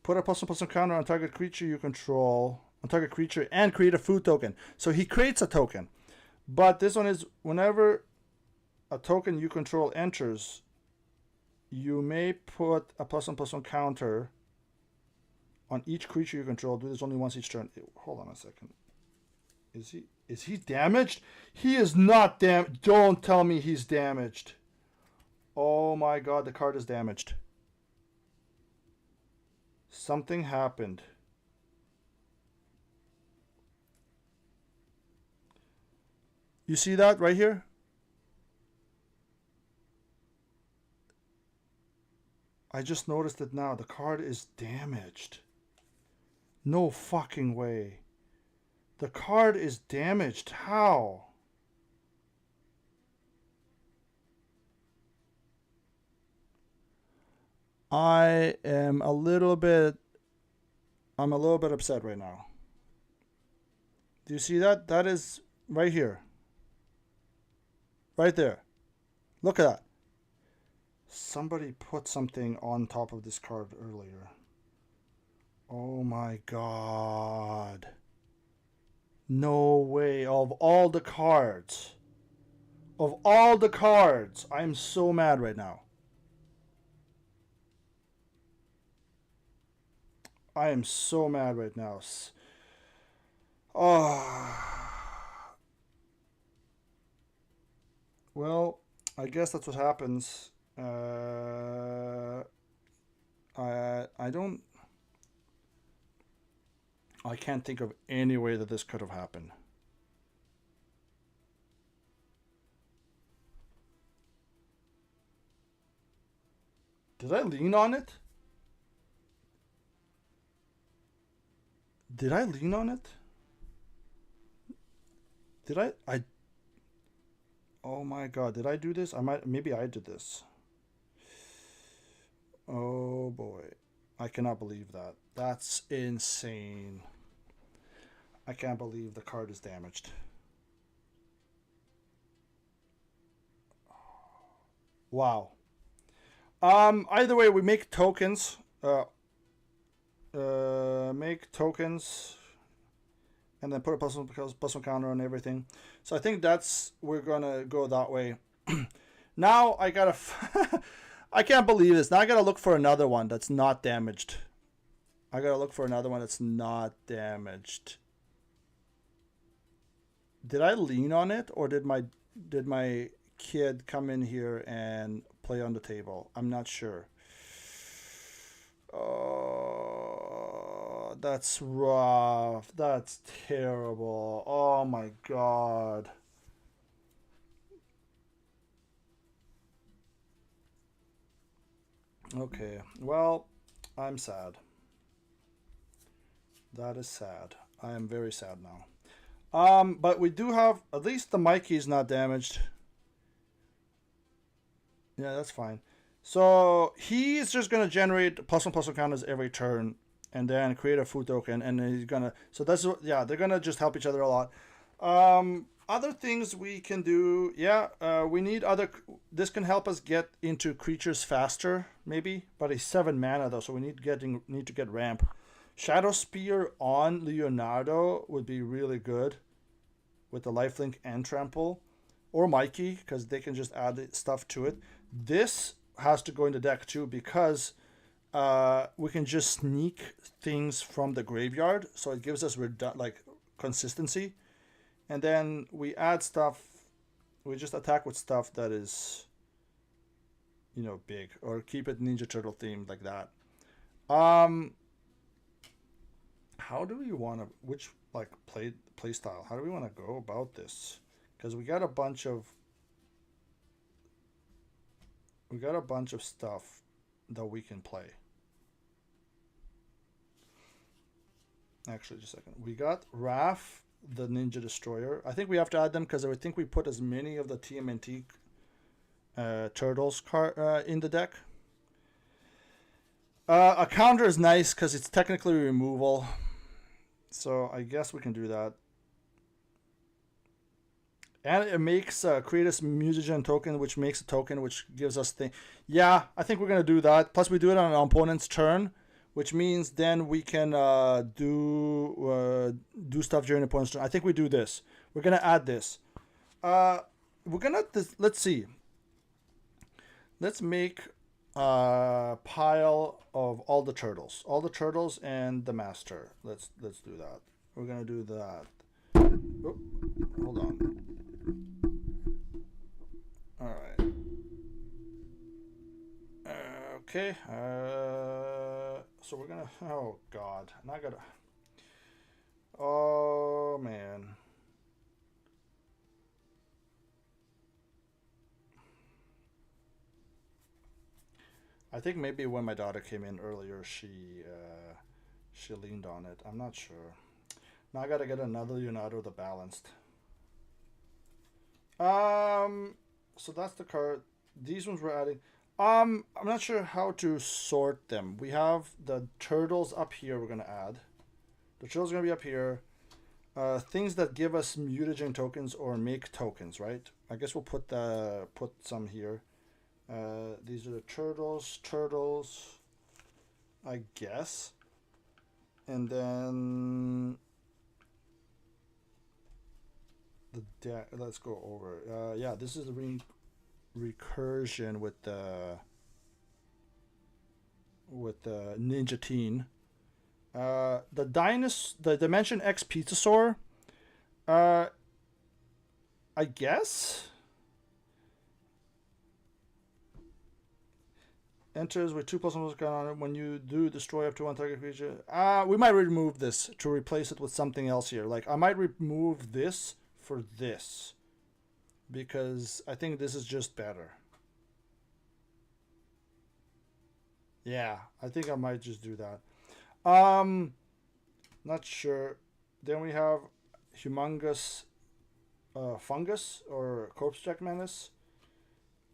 put a +1/+1 counter on target creature you control, and create a food token. So he creates a token. But this one is, whenever a token you control enters, you may put a +1/+1 counter on each creature you control. Do this only once each turn. Hold on a second. Is he damaged? He is not damaged. Don't tell me he's damaged. Oh my God, the card is damaged. Something happened. You see that right here? I just noticed it now. The card is damaged. No fucking way. The card is damaged. How? I'm a little bit upset right now. Do you see that? That is right here. Right there. Look at that. Somebody put something on top of this card earlier. Oh my god. No way. Of all the cards. Of all the cards. I'm so mad right now. I am so mad right now. Oh. Well, I guess that's what happens. I don't. I can't think of any way that this could have happened. Did I lean on it? Did I lean on it? Did I? Oh my god, did I do this? Maybe I did this. Oh boy. I cannot believe that. That's insane. I can't believe the card is damaged. Wow. Either way, we make tokens. Make tokens, and then put a plus one counter on everything. So I think we're gonna go that way. Now I gotta. I can't believe this. Now I gotta look for another one that's not damaged. I gotta look for another one that's not damaged. Did I lean on it, or did my kid come in here and play on the table? I'm not sure. Oh, that's rough. That's terrible. Oh my god. Okay, well, I'm sad. That is sad. I am very sad now. But we do have, at least the Mikey is not damaged. Yeah, that's fine. So he's just gonna generate plus one counters every turn, and then create a food token, and he's gonna. So that's, yeah, they're gonna just help each other a lot. Other things we can do, yeah, we need other. This can help us get into creatures faster, maybe. But he's 7 mana though, so we need to get ramp. Shadow Spear on Leonardo would be really good with the lifelink and trample, or Mikey, because they can just add stuff to it. This has to go in the deck too, because we can just sneak things from the graveyard, so it gives us like consistency, and then we add stuff. We just attack with stuff that is, big, or keep it Ninja Turtle themed like that. How do we want to, which like play style? How do we want to go about this? Because we got a bunch of stuff that we can play. Actually, just a second. We got Raph, the Ninja Destroyer. I think we have to add them because I think we put as many of the TMNT turtles in the deck. A counter is nice because it's technically removal. So I guess we can do that. And it makes create a mutagen token, which makes a token which gives us thing. Yeah, I think we're gonna do that. Plus, we do it on an opponent's turn, which means then we can do stuff during the opponent's turn. I think we do this. We're gonna add this. We're gonna let's see. Let's make a pile of all the turtles and the master. Let's do that. We're gonna do that. Oh, hold on. All right. Okay. So we're gonna. Oh God. Now I gotta. Oh man. I think maybe when my daughter came in earlier, she leaned on it. I'm not sure. Now I gotta get another Leonardo the balanced. So that's the card. These ones we're adding. I'm not sure how to sort them. We have the turtles up here. We're gonna add. The turtles are gonna be up here. Things that give us mutagen tokens or make tokens, right? I guess we'll put some here. These are the turtles, I guess. And then let's go over. Yeah, this is the recursion with the Ninja Teen. The Dimension X Pizzasaur. I guess enters with 2+1 on it. When you do destroy up to one target creature, we might remove this to replace it with something else here. Like I might remove this for this because I think this is just better. Yeah, I think I might just do that. Not sure. Then we have Humongous Fungus or Corpse Jack Menace.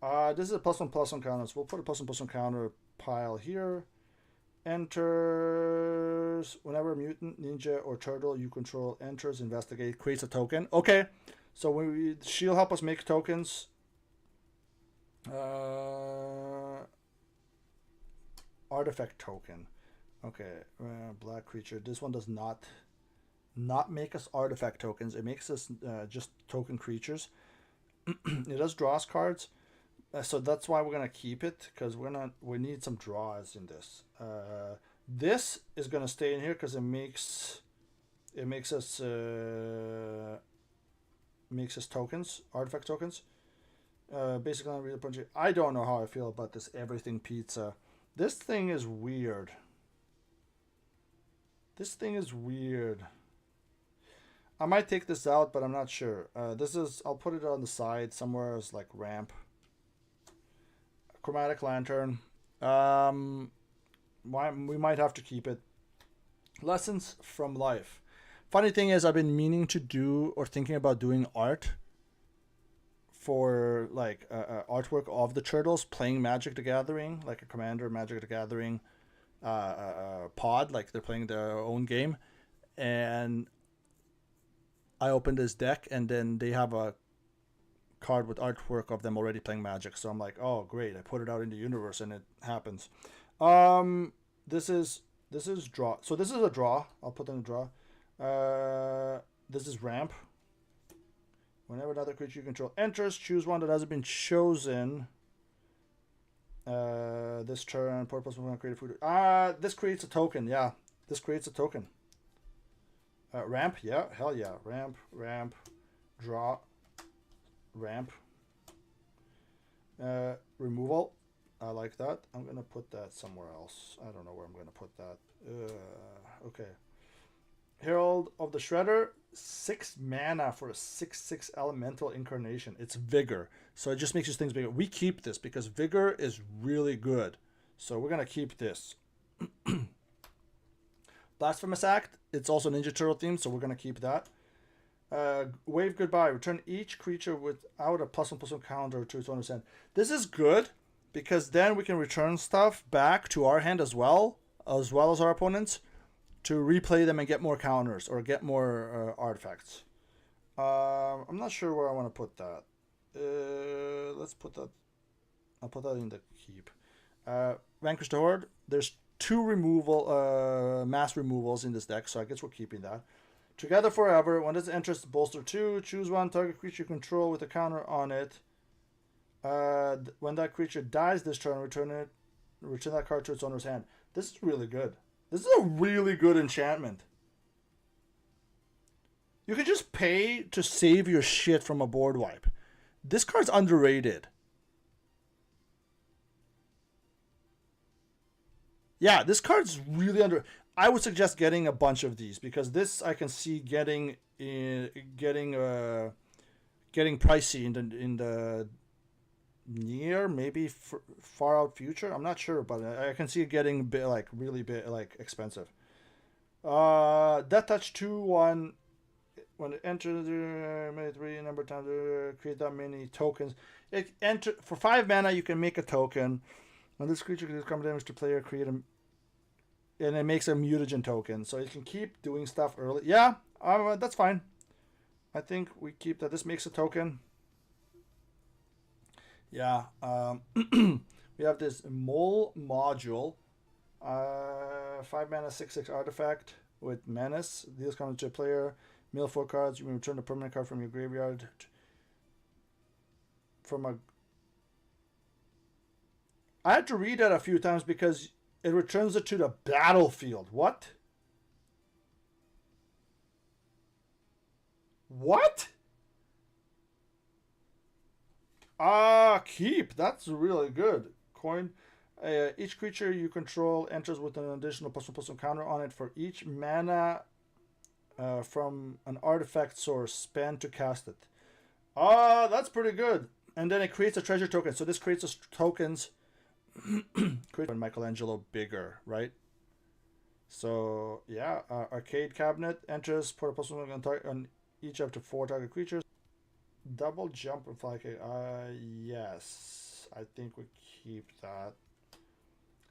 This is a +1/+1 counter, so we'll put a +1/+1 counter pile here. Enters whenever a mutant, ninja, or turtle you control enters, investigate, creates a token. Okay, so she'll help us make tokens. Artifact token. Okay, black creature. This one does not make us artifact tokens. It makes us just token creatures. It does draw us cards, so that's why we're gonna keep it because we need some draws in this. This is gonna stay in here because it makes us tokens, artifact tokens. Basically, I don't know how I feel about this everything pizza. This thing is weird. I might take this out, but I'm not sure. I'll put it on the side somewhere as like ramp. Chromatic Lantern. We might have to keep it. Lessons from life. Funny thing is, I've been meaning to do or thinking about doing art for like artwork of the turtles playing Magic the Gathering, like a Commander Magic the Gathering pod, like they're playing their own game. And I opened this deck, and then they have a card with artwork of them already playing Magic. So I'm like, oh great! I put it out in the universe, and it happens. This is draw. So this is a draw. I'll put in a draw. This is ramp. Whenever another creature you control enters, choose one that hasn't been chosen. This turn, purpose will create food. This creates a token. Yeah, this creates a token. Ramp, yeah, hell yeah. Ramp, draw, ramp. Removal, I like that. I'm gonna put that somewhere else. I don't know where I'm gonna put that. Okay. Herald of the Shredder, 6 mana for a 6/6 elemental incarnation. It's Vigor, so it just makes these things bigger. We keep this because Vigor is really good, so we're gonna keep this. Blasphemous Act, it's also Ninja Turtle themed, so we're gonna keep that. Wave Goodbye, return each creature without a +1/+1 counter to its owner's hand. This is good because then we can return stuff back to our hand as well as our opponents, to replay them and get more counters or get more artifacts. I'm not sure where I want to put that. Let's put that. I'll put that in the keep. Vanquish the Horde. There's 2 mass removals in this deck, so I guess we're keeping that. Together Forever. When this enters bolster 2, choose one target creature you control with a counter on it. When that creature dies this turn, return that card to its owner's hand. This is really good. This is a really good enchantment. You can just pay to save your shit from a board wipe. This card's underrated. Yeah, this card's really I would suggest getting a bunch of these because this I can see getting pricey in the near, maybe far out future. I'm not sure, but I can see it getting really expensive. Death Touch 2/1. When it enters many 3 number of times, create that many tokens. For 5 mana, you can make a token. When this creature does common damage to player, create and it makes a mutagen token. So you can keep doing stuff early. Yeah, that's fine. I think we keep that. This makes a token. Yeah, we have this Mole module, 5 mana 6/6 artifact. with Menace. Deals comes to a player. Mill 4 cards. You may return a permanent card from your graveyard. I had to read that a few times because it returns it to the battlefield. What? What? Keep. That's really good. Coin. Each creature you control enters with an additional +1/+1 counter on it for each mana from an artifact source spent to cast it. That's pretty good. And then it creates a treasure token. So this creates tokens. Create Michelangelo bigger, right? So yeah, arcade cabinet enters. Put a +1 on each up to 4 target creatures. Double jump and fly kick. Yes, I think we keep that.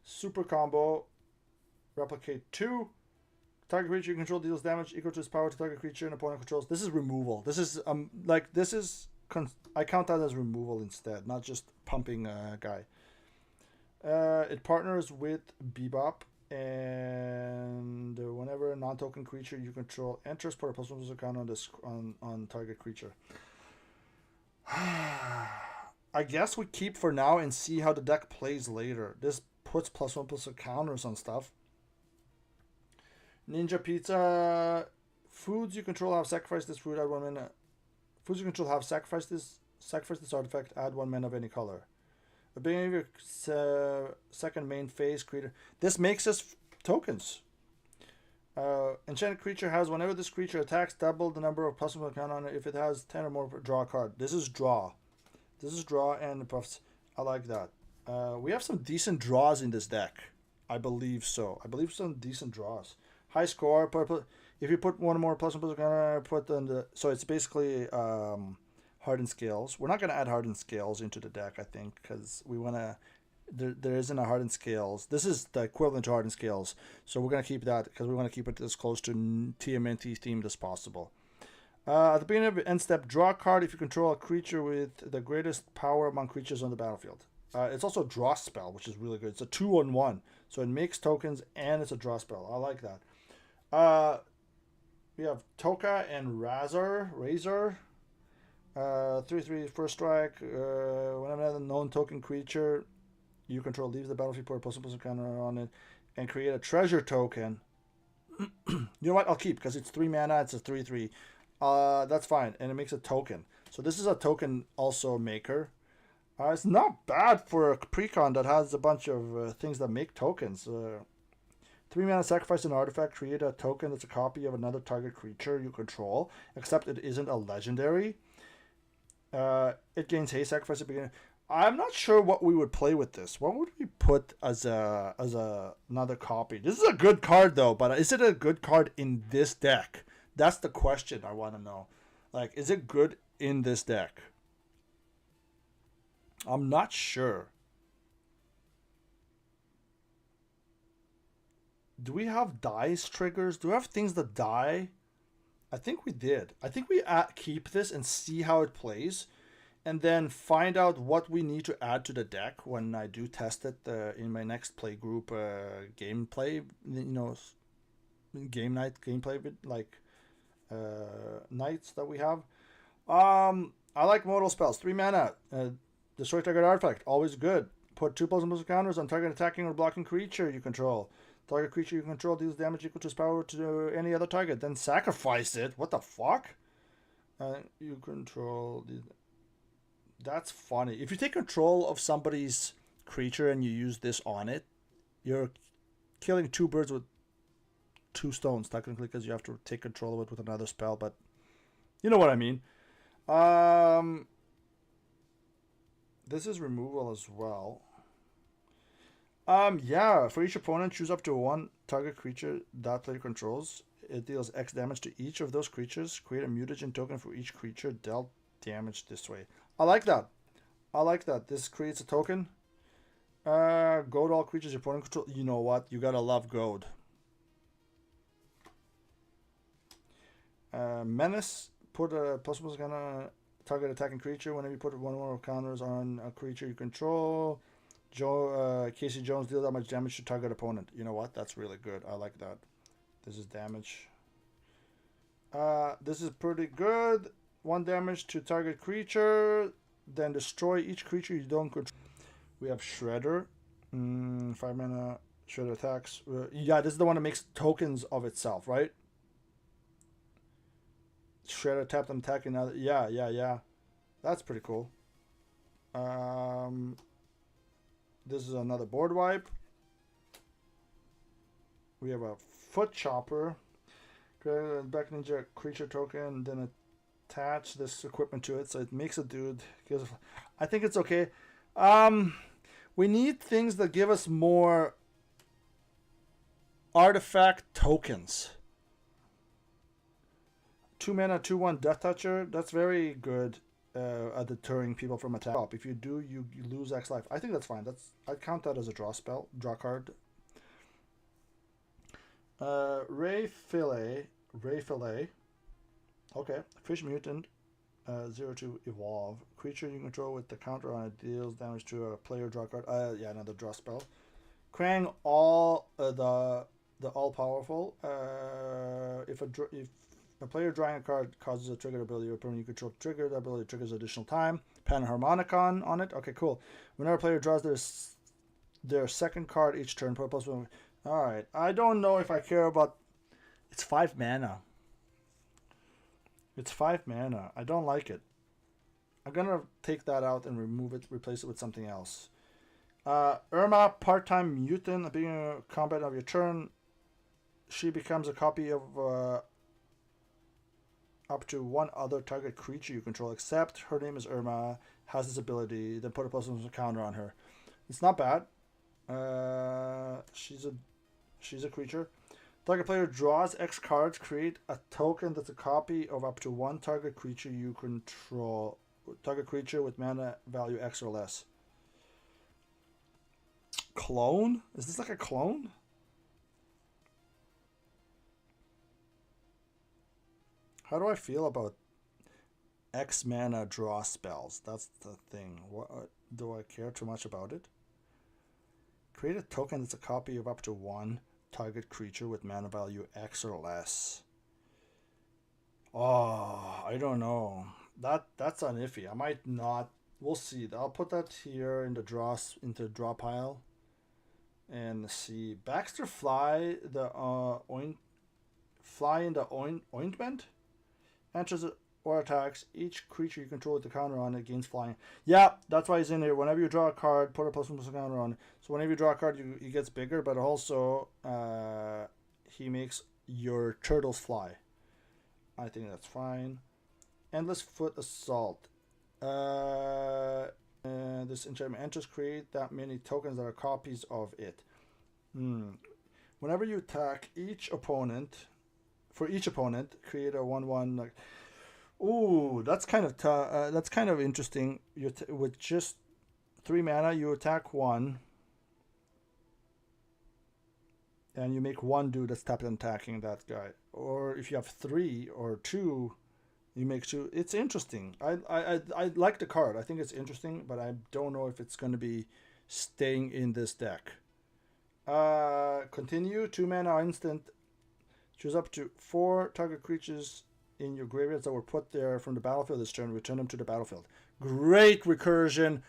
Super combo. Replicate 2. Target creature you control deals damage equal to its power to target creature and opponent controls. This is removal. This is I count that as removal instead, not just pumping a guy. It partners with Bebop, and whenever a non-token creature you control enters, put a +1/+1 count on this on target creature. I guess we keep for now and see how the deck plays later. This puts +1/+1 counters on stuff. Ninja Pizza. Foods you control have sacrificed this food, add 1 mana. Foods you control have sacrificed this artifact, add 1 mana of any color. The beginning of your second main phase, creator. This makes us tokens. Enchanted creature has, whenever this creature attacks, double the number of +1 count on it. If it has 10 or more, draw a card. This is draw. This is draw and buffs. I like that. We have some decent draws in this deck. I believe so. I believe some decent draws. High score. If you put 1 or more +1/+1 counter, put on the. So it's basically hardened scales. We're not going to add hardened scales into the deck, I think, because we want to. There isn't a hardened scales. This is the equivalent to hardened scales, so we're going to keep that because we want to keep it as close to TMNT themed as possible. At the beginning of end step, draw a card if you control a creature with the greatest power among creatures on the battlefield. It's also a draw spell, which is really good. It's a 2-on-1, so it makes tokens and it's a draw spell. I like that. We have Toka and Razor. 3/3 first strike. Whenever another known token creature you control leaves the battlefield, put a +1/+1 counter on it, and create a treasure token. You know what? I'll keep because it's 3 mana. It's a 3/3. That's fine, and it makes a token. So this is a token also maker. It's not bad for a PreCon that has a bunch of things that make tokens. 3 mana, sacrifice an artifact, create a token that's a copy of another target creature you control, except it isn't a legendary. It gains haste, sacrifice at the beginning. I'm not sure what we would play with this. What would we put as another copy? This is a good card though, but is it a good card in this deck? That's the question I want to know. Like, is it good in this deck? I'm not sure. Do we have dice triggers? Do we have things that die? I think we did. I think we keep this and see how it plays, and then find out what we need to add to the deck when I do test it in my next play group gameplay. Game night gameplay like nights that we have. I like modal spells. 3 mana. Destroy target artifact. Always good. Put 2 +1/+1 counters on target attacking or blocking creature you control. Target creature you control deals damage equal to its power to any other target. Then sacrifice it. What the fuck? You control. That's funny. If you take control of somebody's creature and you use this on it, you're killing 2 birds with 2 stones, technically, because you have to take control of it with another spell. But you know what I mean. This is removal as well. Yeah, for each opponent, choose up to 1 target creature that player controls. It deals X damage to each of those creatures. Create a mutagen token for each creature dealt damage this way. I like that. I like that. This creates a token. Goad all creatures your opponent control. You know what? You gotta love Goad. Menace. Put a +1 counter target attacking creature. Whenever you put 1 or more counters on a creature you control, Casey Jones deals that much damage to target opponent. You know what? That's really good. I like that. This is damage. This is pretty good. 1 damage to target creature. Then destroy each creature you don't control. We have Shredder. 5 mana. Shredder attacks. Yeah, this is the one that makes tokens of itself, right? Shredder tapped and attacking now. Yeah. That's pretty cool. This is another board wipe. We have a Foot Chopper. Back ninja creature token, then attach this equipment to it so it makes a dude. I think it's okay. We need things that give us more artifact tokens. 2 mana, 2/1 Death Toucher. That's very good at deterring people from attack. If you do, you lose X life. I think that's fine. I'd count that as a draw spell, draw card. Ray Fillet. Okay. Fish Mutant. 0-2 Evolve. Creature you control with the counter on it deals damage to a player draw card. Yeah, another draw spell. Krang the all powerful. If a player drawing a card causes a triggered ability, or permanent you control triggered ability triggers additional time. Panharmonicon on it. Okay, cool. Whenever a player draws their second card each turn, put +1. All right. I don't know if I care about. It's 5 mana. It's 5 mana. I don't like it. I'm gonna take that out and remove it, replace it with something else. Irma, part-time mutant. At the beginning of combat of your turn, she becomes a copy of up to 1 other target creature you control, except her name is Irma, has this ability, then put a +1 counter on her. It's not bad. She's a creature. Target player draws X cards, create a token that's a copy of up to 1 target creature you control. Target creature with mana value X or less. Clone? Is this like a clone? How do I feel about X mana draw spells? That's the thing. What do I care too much about it? Create a token that's a copy of up to 1 target creature with mana value X or less. Oh, I don't know. That's an iffy. I might not. We'll see. I'll put that here in the draw pile. And see. Baxter Fly, the fly in the ointment. Enters or attacks each creature you control with the counter on it gains flying. Yeah, that's why he's in here. Whenever you draw a card, put a +1 counter on it. So whenever you draw a card, he gets bigger, but also he makes your turtles fly. I think that's fine. Endless Foot Assault. This enchantment enters, create that many tokens that are copies of it. Whenever you attack each opponent, for each opponent, create a 1/1 like. Ooh, that's kind of that's kind of interesting. With just 3 mana, you attack 1, and you make 1 dude that's tapped and attacking that guy. Or if you have 3 or 2, you make 2. It's interesting. I like the card. I think it's interesting, but I don't know if it's going to be staying in this deck. Continue. 2 mana instant. Choose up to 4 target creatures in your graveyards that were put there from the battlefield this turn. Return them to the battlefield. Great recursion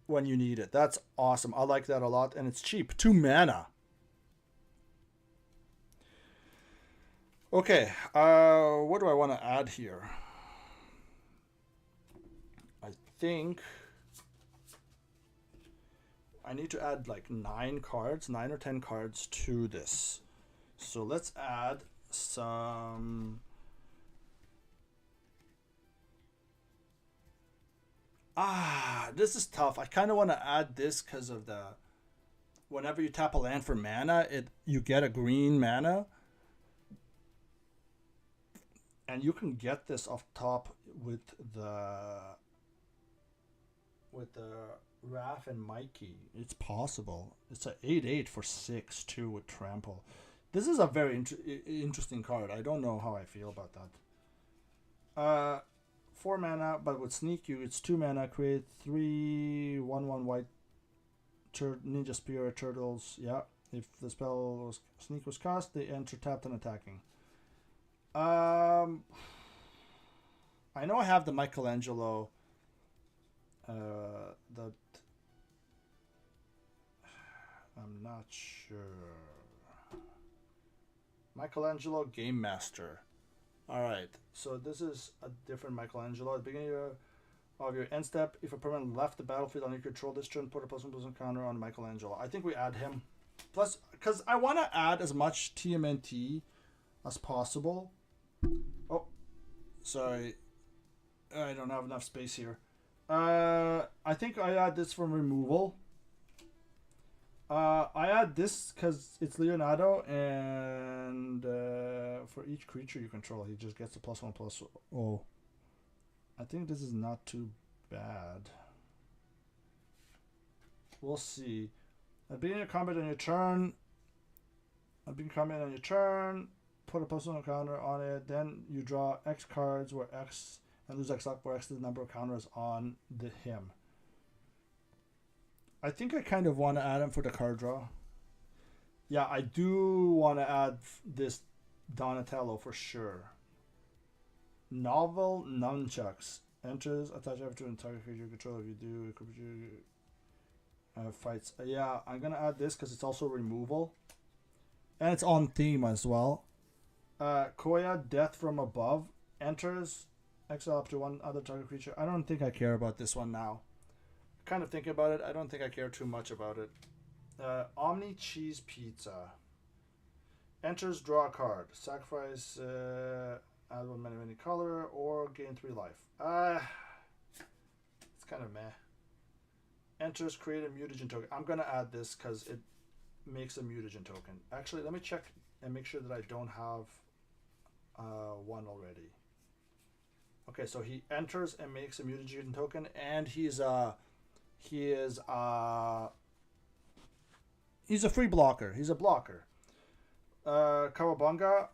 when you need it. That's awesome. I like that a lot, and it's cheap. 2 mana. Okay, what do I want to add here? I think I need to add like 9 or 10 cards to this. So let's add some. This is tough. I kind of want to add this because of the. Whenever you tap a land for mana, you get a green mana. And you can get this off top with the Raph and Mikey. It's possible. It's an 8/8 for 6 too with trample. This is a very interesting card. I don't know how I feel about that. 4 mana, but with Sneak You, it's 2 mana. Create 3 1/1 white Ninja Spirit Turtles. Yeah, If the spell was sneak was cast, they enter tapped and attacking. I know I have the Michelangelo. The I'm not sure. Michelangelo Game Master. Alright, so this is a different Michelangelo. At the beginning of your end step, if a permanent left the battlefield on your control this turn, put a +1/+1 counter on Michelangelo. I think we add him. Plus, because I want to add as much TMNT as possible. Oh, sorry. I don't have enough space here. I think I add this from removal. I add this because it's Leonardo, and for each creature you control, he just gets a +1/+0. I think this is not too bad. We'll see. At beginning of combat on your turn, put a +1 counter on it. Then you draw X cards where X and lose X luck where X is the number of counters on him. I think I kind of want to add him for the card draw. Yeah, I do want to add this Donatello for sure. Novel Nunchucks. Enters, attach every to an entire creature you control. If you do, fights. Yeah, I'm going to add this because it's also removal. And it's on theme as well. Koya, Death from Above. Enters, exile up to one other target creature. I don't think I care about this one now. Kind of thinking about it. I don't think I care too much about it. Omni Cheese Pizza. Enters, draw a card. Sacrifice, add one mana any color, or gain 3 life. It's kind of meh. Enters, create a mutagen token. I'm going to add this because it makes a mutagen token. Actually, let me check and make sure that I don't have one already. Okay, so he enters and makes a mutagen token, and he's a free blocker. He's a blocker. Kawabunga,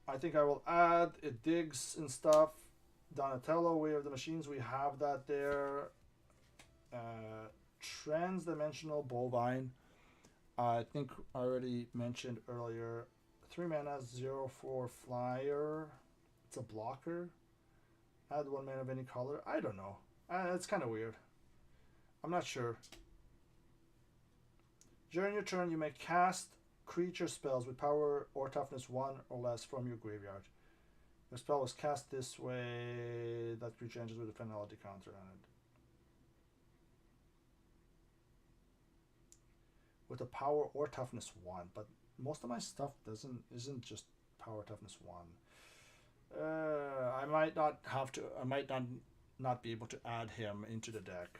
I think I will add. It digs and stuff. Donatello, Way of the Machines, we have that there. Transdimensional Bovine, I think I already mentioned earlier. 3 mana, 0/4 flyer. It's a blocker. Add 1 mana of any color. I don't know. It's kind of weird. I'm not sure. During your turn, you may cast creature spells with power or toughness 1 or less from your graveyard. If a spell was cast this way, that creature enters with a penalty counter on it. With a power or toughness 1, but most of my stuff isn't just power toughness 1. I might not have to. I might not be able to add him into the deck.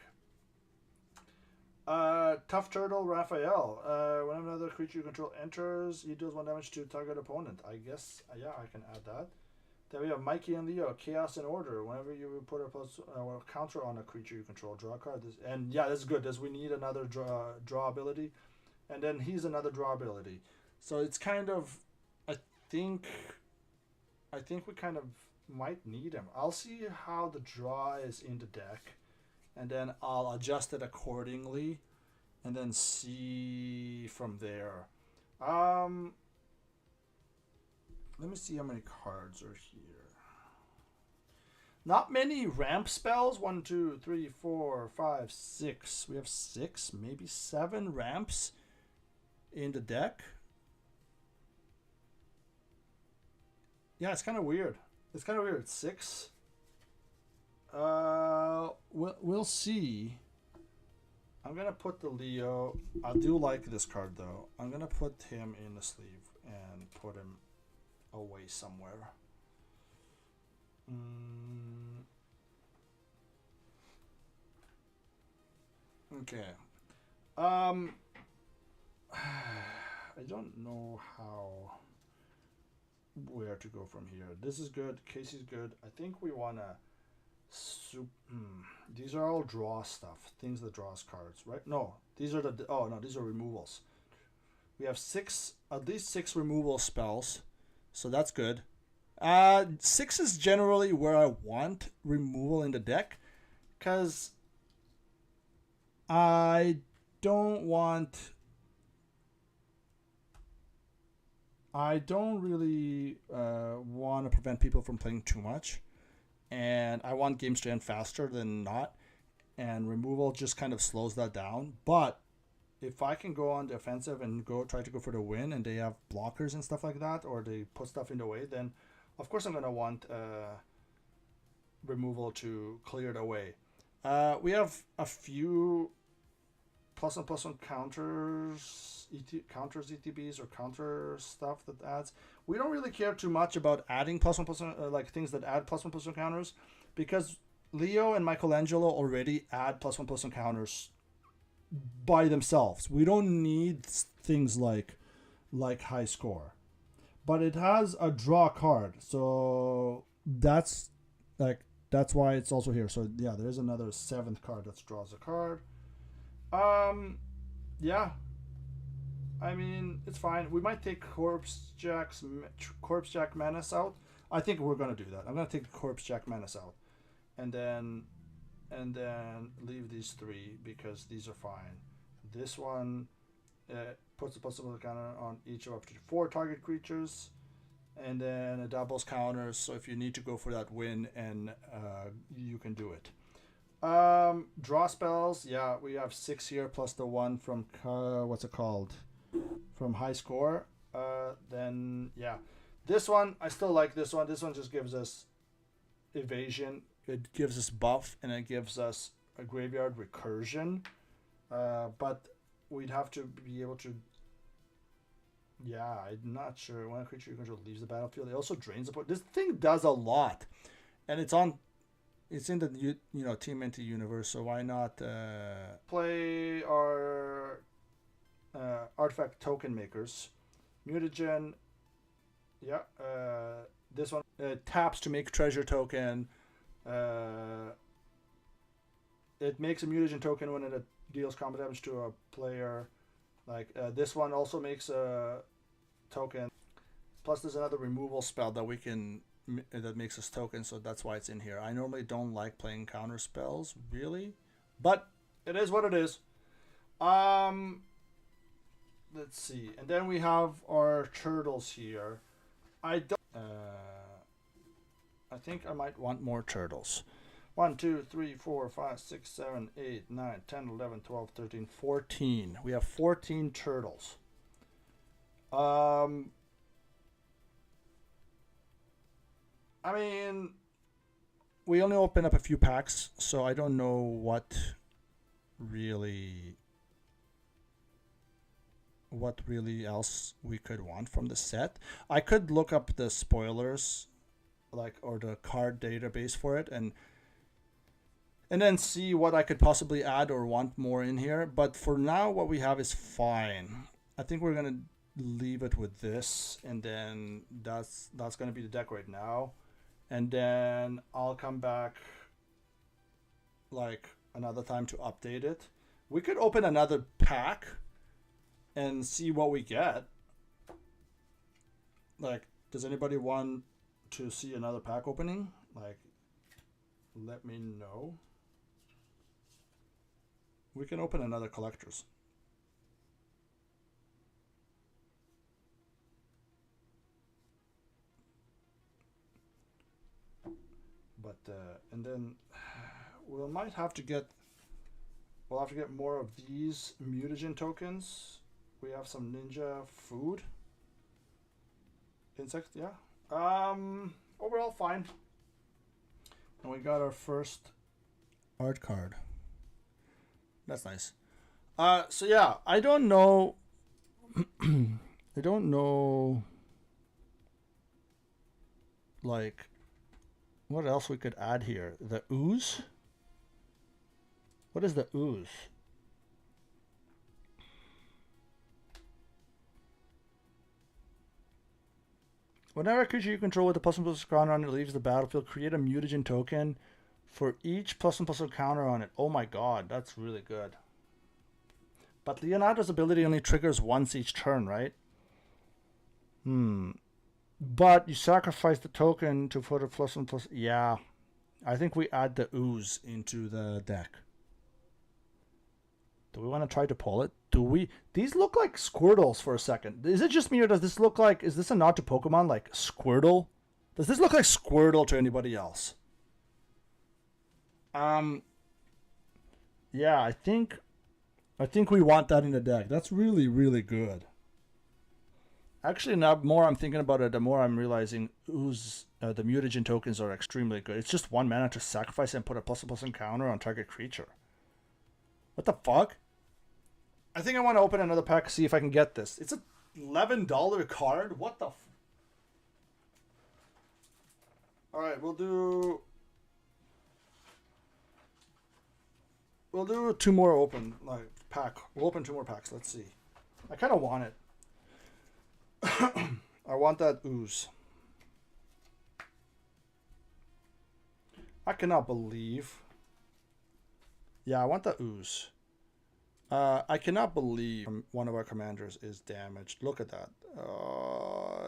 Tough Turtle Raphael. When another creature you control enters, he deals 1 damage to target opponent. I guess, yeah, I can add that. Then we have Mikey and Leo, Chaos and Order. Whenever you put a counter on a creature you control, draw a card. And yeah, that's good, as we need another draw ability. And then he's another draw ability. So it's kind of, I think we kind of might need him. I'll see how the draw is in the deck, and then I'll adjust it accordingly, and then see from there. Let me see how many cards are here. Not many ramp spells. 1, 2, 3, 4, 5, 6. We have 6, maybe 7 ramps in the deck. Yeah, it's kind of weird. It's 6. We'll see. I'm gonna put the Leo. I do like this card though. I'm gonna put him in the sleeve and put him away somewhere. Okay. I don't know where to go from here. This is good. Casey's good. I think we wanna. These are all draw stuff. Things that draws cards, right? No, these are these are removals. We have at least 6 removal spells, so that's good. 6 is generally where I want removal in the deck, because I don't want I don't really want to prevent people from playing too much, and I want games to end faster than not. And removal just kind of slows that down. But if I can go on the offensive and go try to go for the win, and they have blockers and stuff like that, or they put stuff in the way, then of course I'm gonna want removal to clear the way. We have a few +1/+1 counters ETBs or counter stuff that adds. We don't really care too much about adding +1/+1 like things that add +1/+1 counters, because Leo and Michelangelo already add +1/+1 counters by themselves. We don't need things like high score, but it has a draw card, so that's why it's also here. So yeah, there's another 7th card that draws a card. Yeah, I mean, it's fine. We might take Corpse Jack Menace out. I think we're gonna do that. I'm gonna take Corpse Jack Menace out, and then leave these 3 because these are fine. This one puts a possible counter on each of up to 4 target creatures, and then a doubles counters. So if you need to go for that win, and you can do it. Draw spells. Yeah, we have 6 here plus the 1 from what's it called? From high score. Then yeah, this one I still like. This one just gives us evasion. It gives us buff, and it gives us a graveyard recursion. But we'd have to be able to. Yeah, I'm not sure. When a creature you control leaves the battlefield, it also drains the board. This thing does a lot, and it's in the TMNT universe. So why not play our artifact token makers? Mutagen. Yeah. This one taps to make treasure token. It makes a mutagen token when it deals combat damage to a player. This one also makes a token. Plus, there's another removal spell that we can that makes us token, so that's why it's in here. I normally don't like playing counter spells, really, but it is what it is. Let's see, and then we have our turtles here. I think I might want more turtles. 1, 2, 3, 4, 5, 6, 7, 8, 9, 10, 11, 12, 13, 14. We have 14 turtles. I mean, we only opened up a few packs, so I don't know what really else we could want from the set. I could look up the spoilers, or the card database for it, and then see what I could possibly add or want more in here. But for now, what we have is fine. I think we're gonna leave it with this, and then that's gonna be the deck right now. And then I'll come back another time to update it. We could open another pack and see what we get. Does anybody want to see another pack opening? Let me know. We can open another collector's. But and then we'll have to get more of these mutagen tokens. We have some ninja food. Insect, yeah. Overall fine. And we got our first art card. That's nice. So yeah, I don't know. I don't know. What else we could add here? The ooze? What is the ooze? Whenever a creature you control with a +1/+1 counter on it leaves the battlefield, create a mutagen token for each +1/+1 counter on it. Oh my god, that's really good. But Leonardo's ability only triggers once each turn, right? But you sacrifice the token to put a +1/+. Yeah, I think we add the ooze into the deck. Do we want to try to pull it? Do we? These look like Squirtles for a second. Is it just me or does this look like... Is this a nod to Pokemon like Squirtle? Does this look like Squirtle to anybody else? Yeah, I think we want that in the deck. That's really, really good. Actually, the more I'm thinking about it, the more I'm realizing the mutagen tokens are extremely good. It's just 1 mana to sacrifice and put a +++ encounter on target creature. What the fuck? I think I want to open another pack, see if I can get this. It's a $11 card? What the Alright, we'll do 2 more open, like, pack. We'll open 2 more packs, let's see. I kind of want it. I want that ooze. I cannot believe. Yeah, I want that ooze. I cannot believe one of our commanders is damaged. Look at that.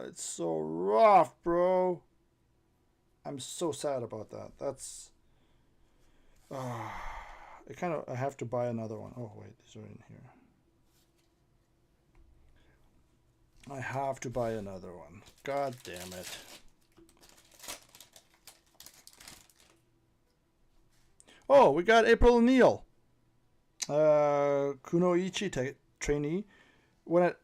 It's so rough, bro. I'm so sad about that. That's... I have to buy another one. Oh, wait, these are in here. I have to buy another one. God damn it. Oh, we got April O'Neil. Kunoichi trainee. When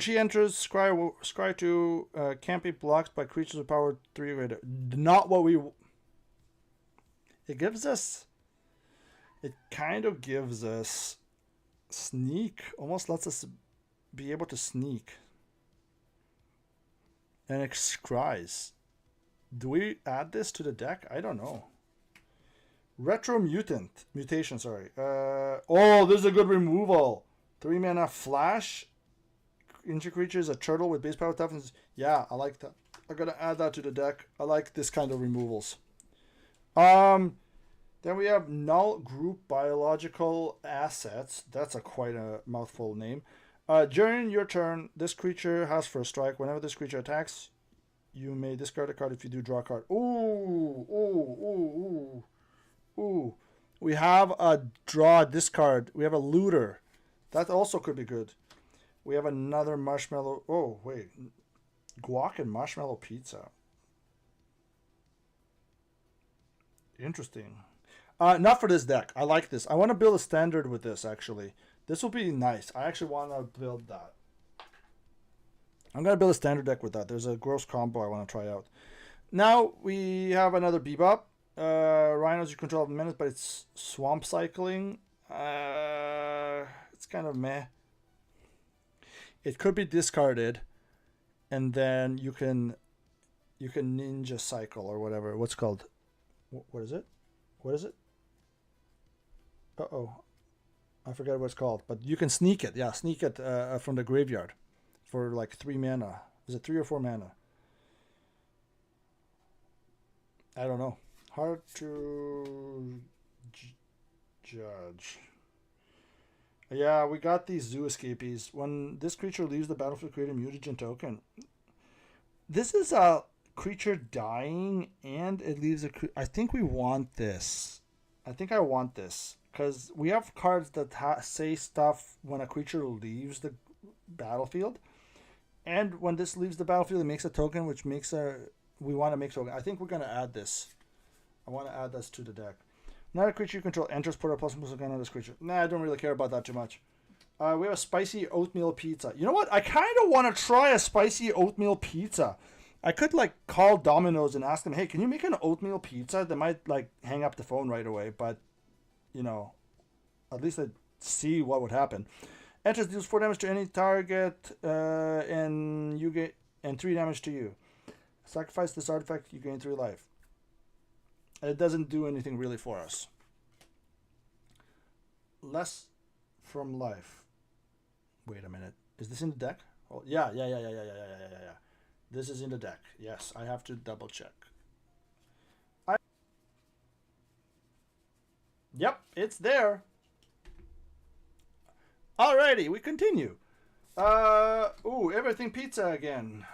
she enters, scry 2 can't be blocked by creatures with power 3 or greater. Not what we... It gives us... It kind of gives us sneak. Almost lets us be able to sneak. And it scries. Do we add this to the deck? I don't know. Retro mutation, sorry. Oh, this is a good removal. 3 mana flash. Injured creature is a turtle with base power toughness. Yeah, I like that. I'm gonna add that to the deck. I like this kind of removals. Then we have null group biological assets. That's quite a mouthful name. During your turn, this creature has first strike. Whenever this creature attacks, you may discard a card. If you do, draw a card. Ooh. We have a draw discard. We have a looter. That also could be good. We have another marshmallow. Oh, wait. Guac and marshmallow pizza. Interesting. Not for this deck. I like this. I want to build a standard with this, actually. This will be nice. I actually want to build that. I'm going to build a standard deck with that. There's a gross combo I want to try out. Now we have another Bebop. Rhinos you control in minutes, but it's swamp cycling. It's kind of meh. It could be discarded, and then you can ninja cycle or whatever. What's called? What is it? What is it? Uh-oh. I forget what it's called, but you can sneak it. Yeah, sneak it from the graveyard for like 3 mana. Is it 3 or 4 mana? I don't know. Hard to judge. Yeah, we got these zoo escapees. When this creature leaves the battlefield, create a mutagen token. This is a creature dying, and it leaves a... I think we want this. I think I want this. Because we have cards that say stuff when a creature leaves the battlefield. And when this leaves the battlefield, it makes a token, which makes a... We want to make token. I think we're going to add this. I want to add this to the deck. Not a creature you control enters, put a ++ again on this creature. Nah, I don't really care about that too much. We have a spicy oatmeal pizza. You know what? I kind of want to try a spicy oatmeal pizza. I could like call Domino's and ask them, hey, can you make an oatmeal pizza? They might like hang up the phone right away, but you know, at least I'd see what would happen. Enters, deals 4 damage to any target, and you get 3 damage to you. Sacrifice this artifact, you gain 3 life. It doesn't do anything really for us. Less from life. Wait a minute. Is this in the deck? Oh, yeah. This is in the deck. Yes, I have to double check. Yep, it's there. Alrighty, we continue. Everything pizza again.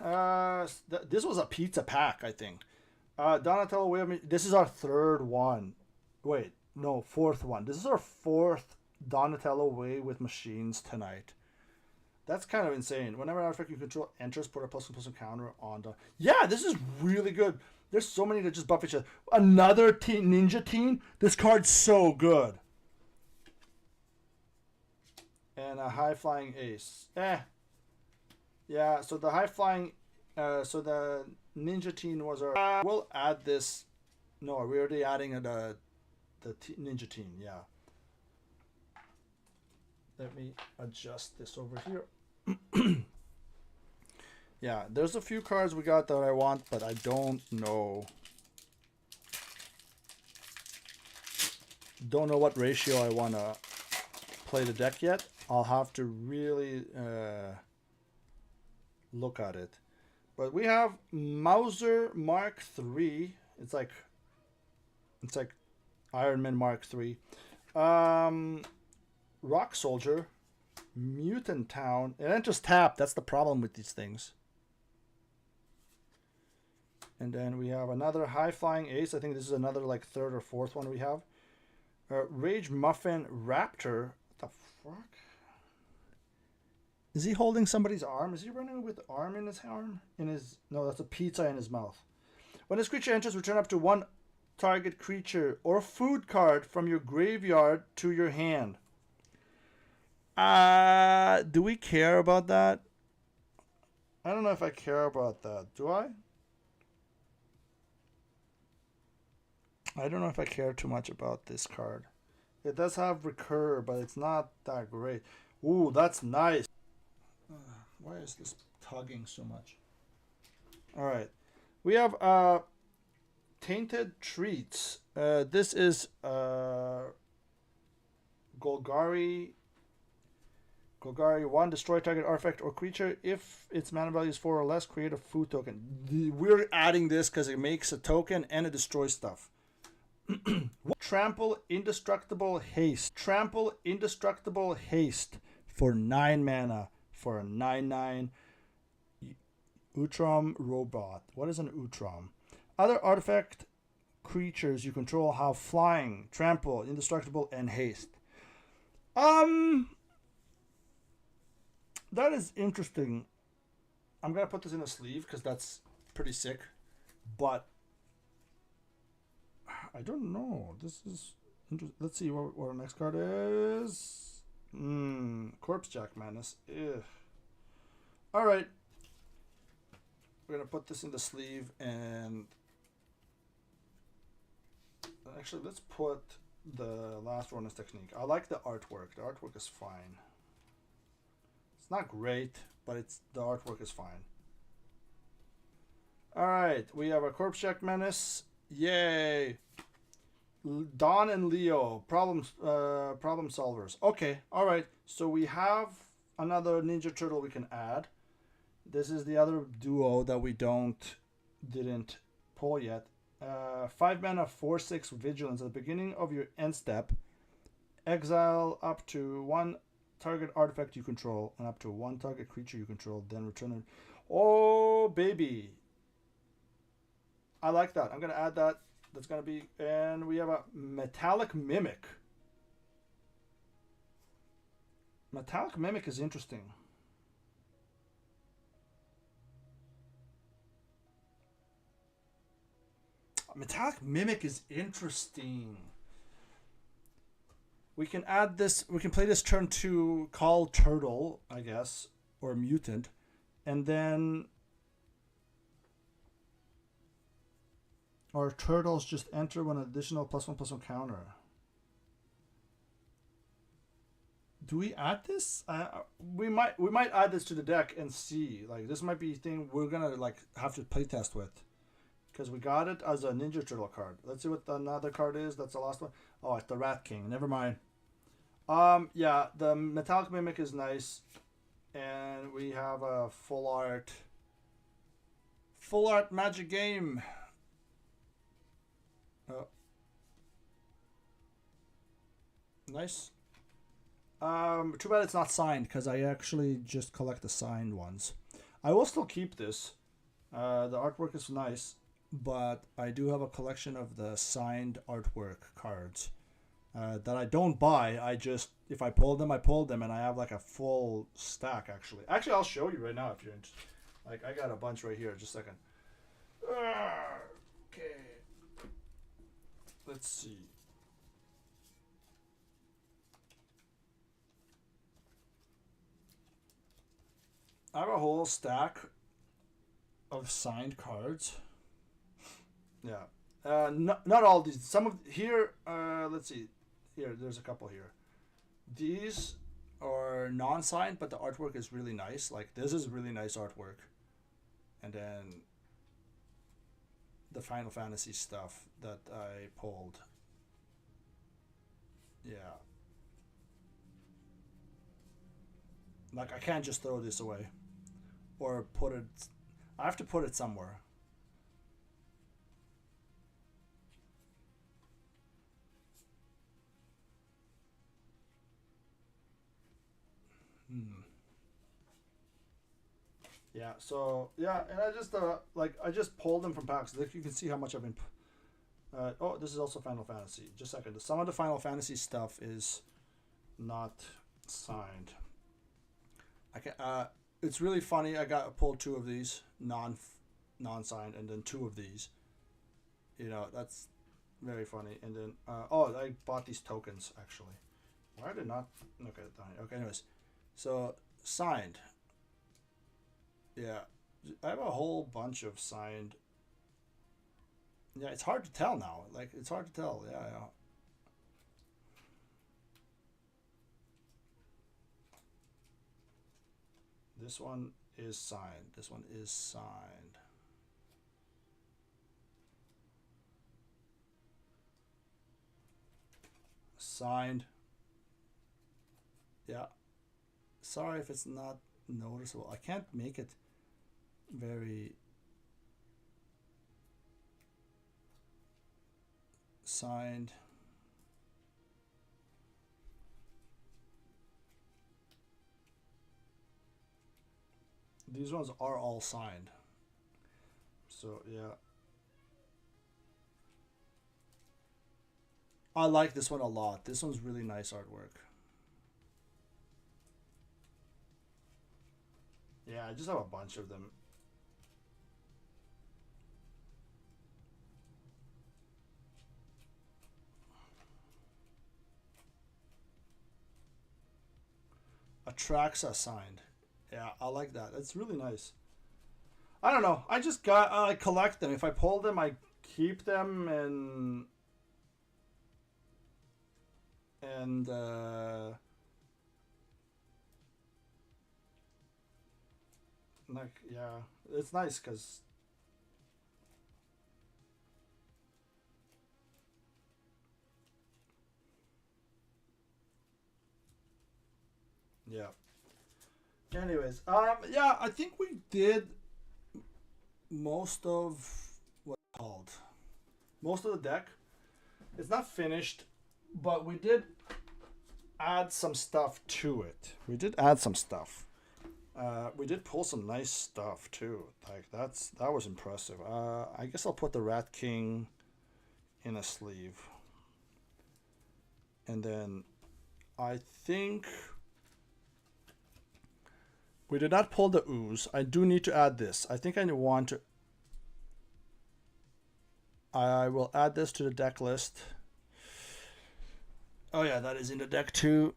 This was a pizza pack, I think. Donatello, this is our 3rd one. Wait, no, 4th one. This is our 4th. Donatello way with machines tonight. That's kind of insane. Whenever an artifact you control enters, put a +1/+1 counter on the... Yeah, this is really good. There's so many that just buff each other. Another ninja teen. This card's so good. And a high flying ace. Yeah, so the high flying... so the ninja teen was our... we'll add this... No, we're already adding the ninja teen, yeah. Let me adjust this over here. Yeah, there's a few cards we got that I want, but I don't know. Don't know what ratio I want to play the deck yet. I'll have to really look at it. But we have Mauser Mark III. It's like Iron Man Mark III. Rock Soldier, Mutant Town. It enters tap. That's the problem with these things. And then we have another high flying ace. I think this is another like third or fourth one we have. Rage Muffin Raptor. What the fuck? Is he holding somebody's arm? Is he running with the arm in his arm? No, that's a pizza in his mouth. When this creature enters, return up to one target creature or food card from your graveyard to your hand. Do we care about that? I don't know if I care about that. Do I? I don't know if I care too much about this card. It does have recur, but it's not that great. Ooh, that's nice. Why is this tugging so much? Alright. We have Tainted Treats. This is Golgari 1, destroy target artifact or creature. If its mana value is 4 or less, create a food token. We're adding this because it makes a token and it destroys stuff. Trample Indestructible Haste. Trample Indestructible Haste for 9 mana for a 9/9 Utrom Robot. What is an Utrom? Other artifact creatures you control have flying, trample, indestructible, and haste. That is interesting. I'm gonna put this in a sleeve because that's pretty sick. But I don't know. This is interesting. Let's see what our next card is. Corpse Jack Madness. Ugh. All right. We're gonna put this in the sleeve and actually let's put the last Ronin's Technique. I like the artwork. The artwork is fine. It's not great, but the artwork is fine. All right, we have a Corpse Jack Menace. Yay! Don and Leo, problem solvers. Okay, all right. So we have another Ninja Turtle we can add. This is the other duo that we didn't pull yet. 5 mana, 4/6 Vigilance. At the beginning of your end step, exile up to 1 target artifact you control and up to 1 target creature you control. Then return it. Oh baby! I like that. I'm gonna add that. That's gonna be, and we have a Metallic Mimic. Metallic Mimic is interesting. Metallic Mimic is interesting. We can add this. We can play this turn 2, call Turtle, I guess, or Mutant, and then our turtles just enter one additional +1/+1 counter. Do we add this? We might add this to the deck and see. Like, this might be a thing we're gonna like have to play test with, because we got it as a Ninja Turtle card. Let's see what another card is. That's the last one. Oh, it's the Rat King. Never mind. Yeah, the Metallic Mimic is nice, and we have a full art Magic game. Nice. Too bad it's not signed, because I actually just collect the signed ones. I will still keep this. The artwork is nice, but I do have a collection of the signed artwork cards. that I don't buy. I just, if I pull them, I pull them, and I have like a full stack actually. Actually, I'll show you right now if you're interested. Like I got a bunch right here. Just a second. Okay. Let's see. I have a whole stack of signed cards. Yeah. Not all these. Some of here. Let's see. Here, there's a couple here. These are non-signed, but the artwork is really nice. Like this is really nice artwork. And then the Final Fantasy stuff that I pulled. Yeah. Like I can't just throw this away or put it. I have to put it somewhere. Hmm. Yeah. So yeah, and I just like I just pulled them from packs. Like you can see how much I've been. Oh, this is also Final Fantasy. Just a second. Some of the Final Fantasy stuff is not signed. I can. It's really funny. I got pulled two of these non-signed, and then two of these. You know that's very funny. And then oh, I bought these tokens actually. Why did not? Okay, okay. Anyways, so signed. Yeah, I have a whole bunch of signed. Yeah, it's hard to tell now. Like it's hard to tell. Yeah, yeah. This one is signed. This one is signed. Signed. Yeah. Sorry if it's not noticeable. I can't make it very signed. These ones are all signed. So yeah. I like this one a lot. This one's really nice artwork. Yeah, I just have a bunch of them. Atraxa signed. Yeah, I like that. It's really nice. I don't know. I collect them. If I pull them, I keep them and like yeah, it's nice because yeah. Anyways, yeah, I think we did most of what it's called most of the deck. It's not finished, but we did add some stuff to it. We did add some stuff. We did pull some nice stuff too. Like that was impressive. I guess I'll put the Rat King in a sleeve, and then I think we did not pull the ooze. I do need to add this. I think I want to. I will add this to the deck list. Oh yeah, that is in the deck too.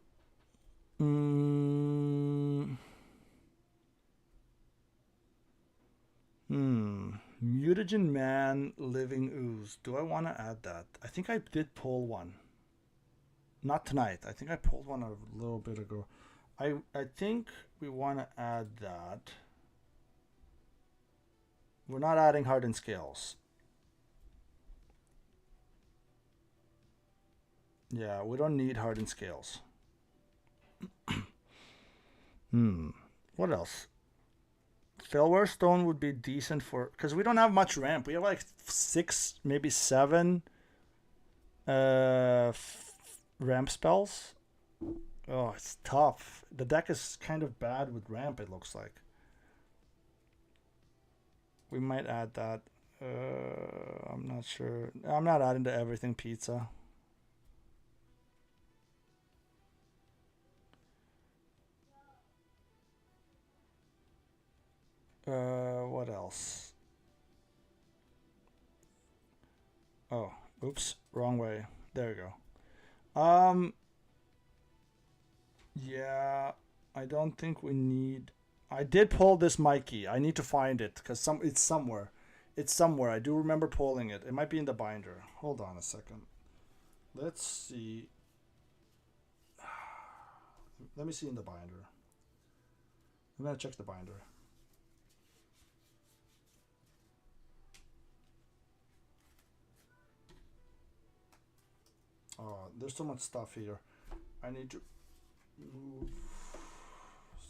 Mutagen Man Living Ooze. Do I want to add that? I think I did pull one. Not tonight. I think I pulled one a little bit ago. I think we want to add that. We're not adding hardened scales. Yeah, we don't need hardened scales. What else? Failware Stone would be decent for because we don't have much ramp. We have like 6, maybe 7 ramp spells. Oh, it's tough. The deck is kind of bad with ramp, it looks like. We might add that. I'm not sure. I'm not adding to everything pizza. What else? Oh, oops, wrong way. There you go. Yeah, I don't think we need. I did pull this Mikey. I need to find it because it's somewhere. It's somewhere. I do remember pulling it. It might be in the binder. Hold on a second. Let's see. Let me see in the binder. I'm gonna check the binder. Oh, there's so much stuff here. I need to move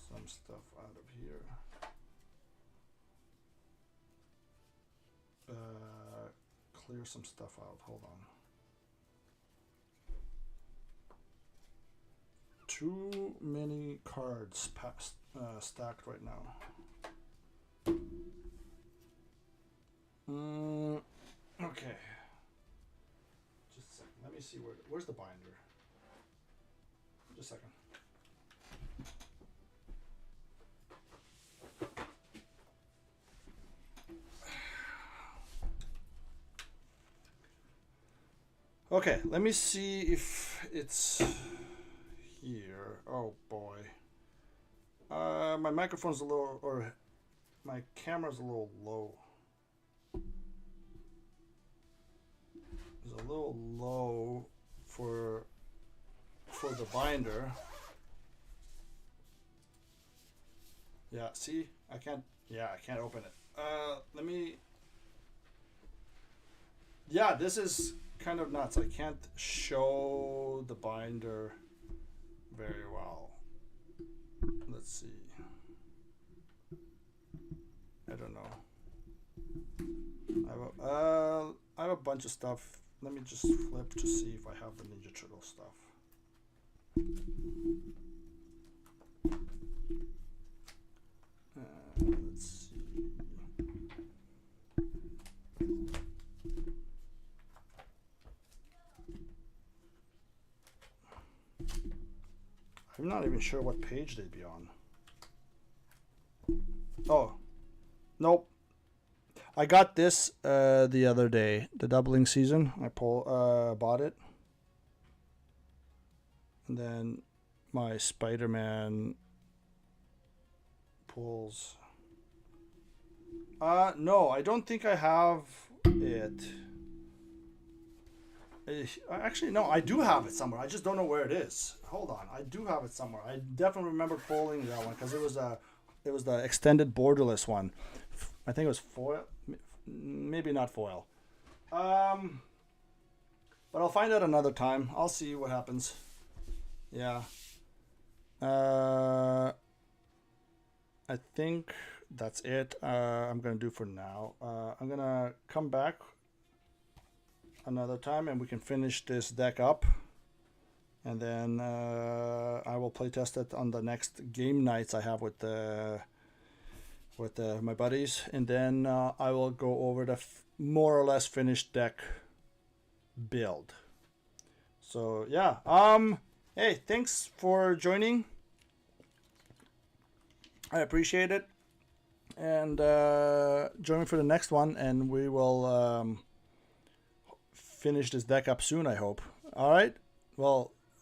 some stuff out of here. Clear some stuff out. Hold on. Too many cards stacked right now. Okay. Just a second. Let me see where's the binder. Just a second. Okay, let me see if it's here. Oh boy. My microphone's a little, or my camera's a little low. It's a little low for the binder. Yeah, see? I can't open it. Let me. Yeah, this is kind of nuts. I can't show the binder very well. Let's see. I don't know. I have a bunch of stuff. Let me just flip to see if I have the Ninja Turtle stuff. Let's see. I'm not even sure what page they'd be on. Oh, nope. I got this the other day, the doubling season. I bought it. And then my Spider-Man pulls. No, I don't think I have it. Actually, no, I do have it somewhere. I just don't know where it is. Hold on, I do have it somewhere. I definitely remember pulling that one because it was the extended borderless one. I think it was foil, maybe not foil. But I'll find out another time. I'll see what happens. Yeah. I think that's it. I'm gonna do for now. I'm gonna come back another time and we can finish this deck up, and then I will play test it on the next game nights I have with my buddies, and then I will go over the more or less finished deck build. So yeah, hey, thanks for joining. I appreciate it, and join me for the next one, and we will finish this deck up soon, I hope. All right, well,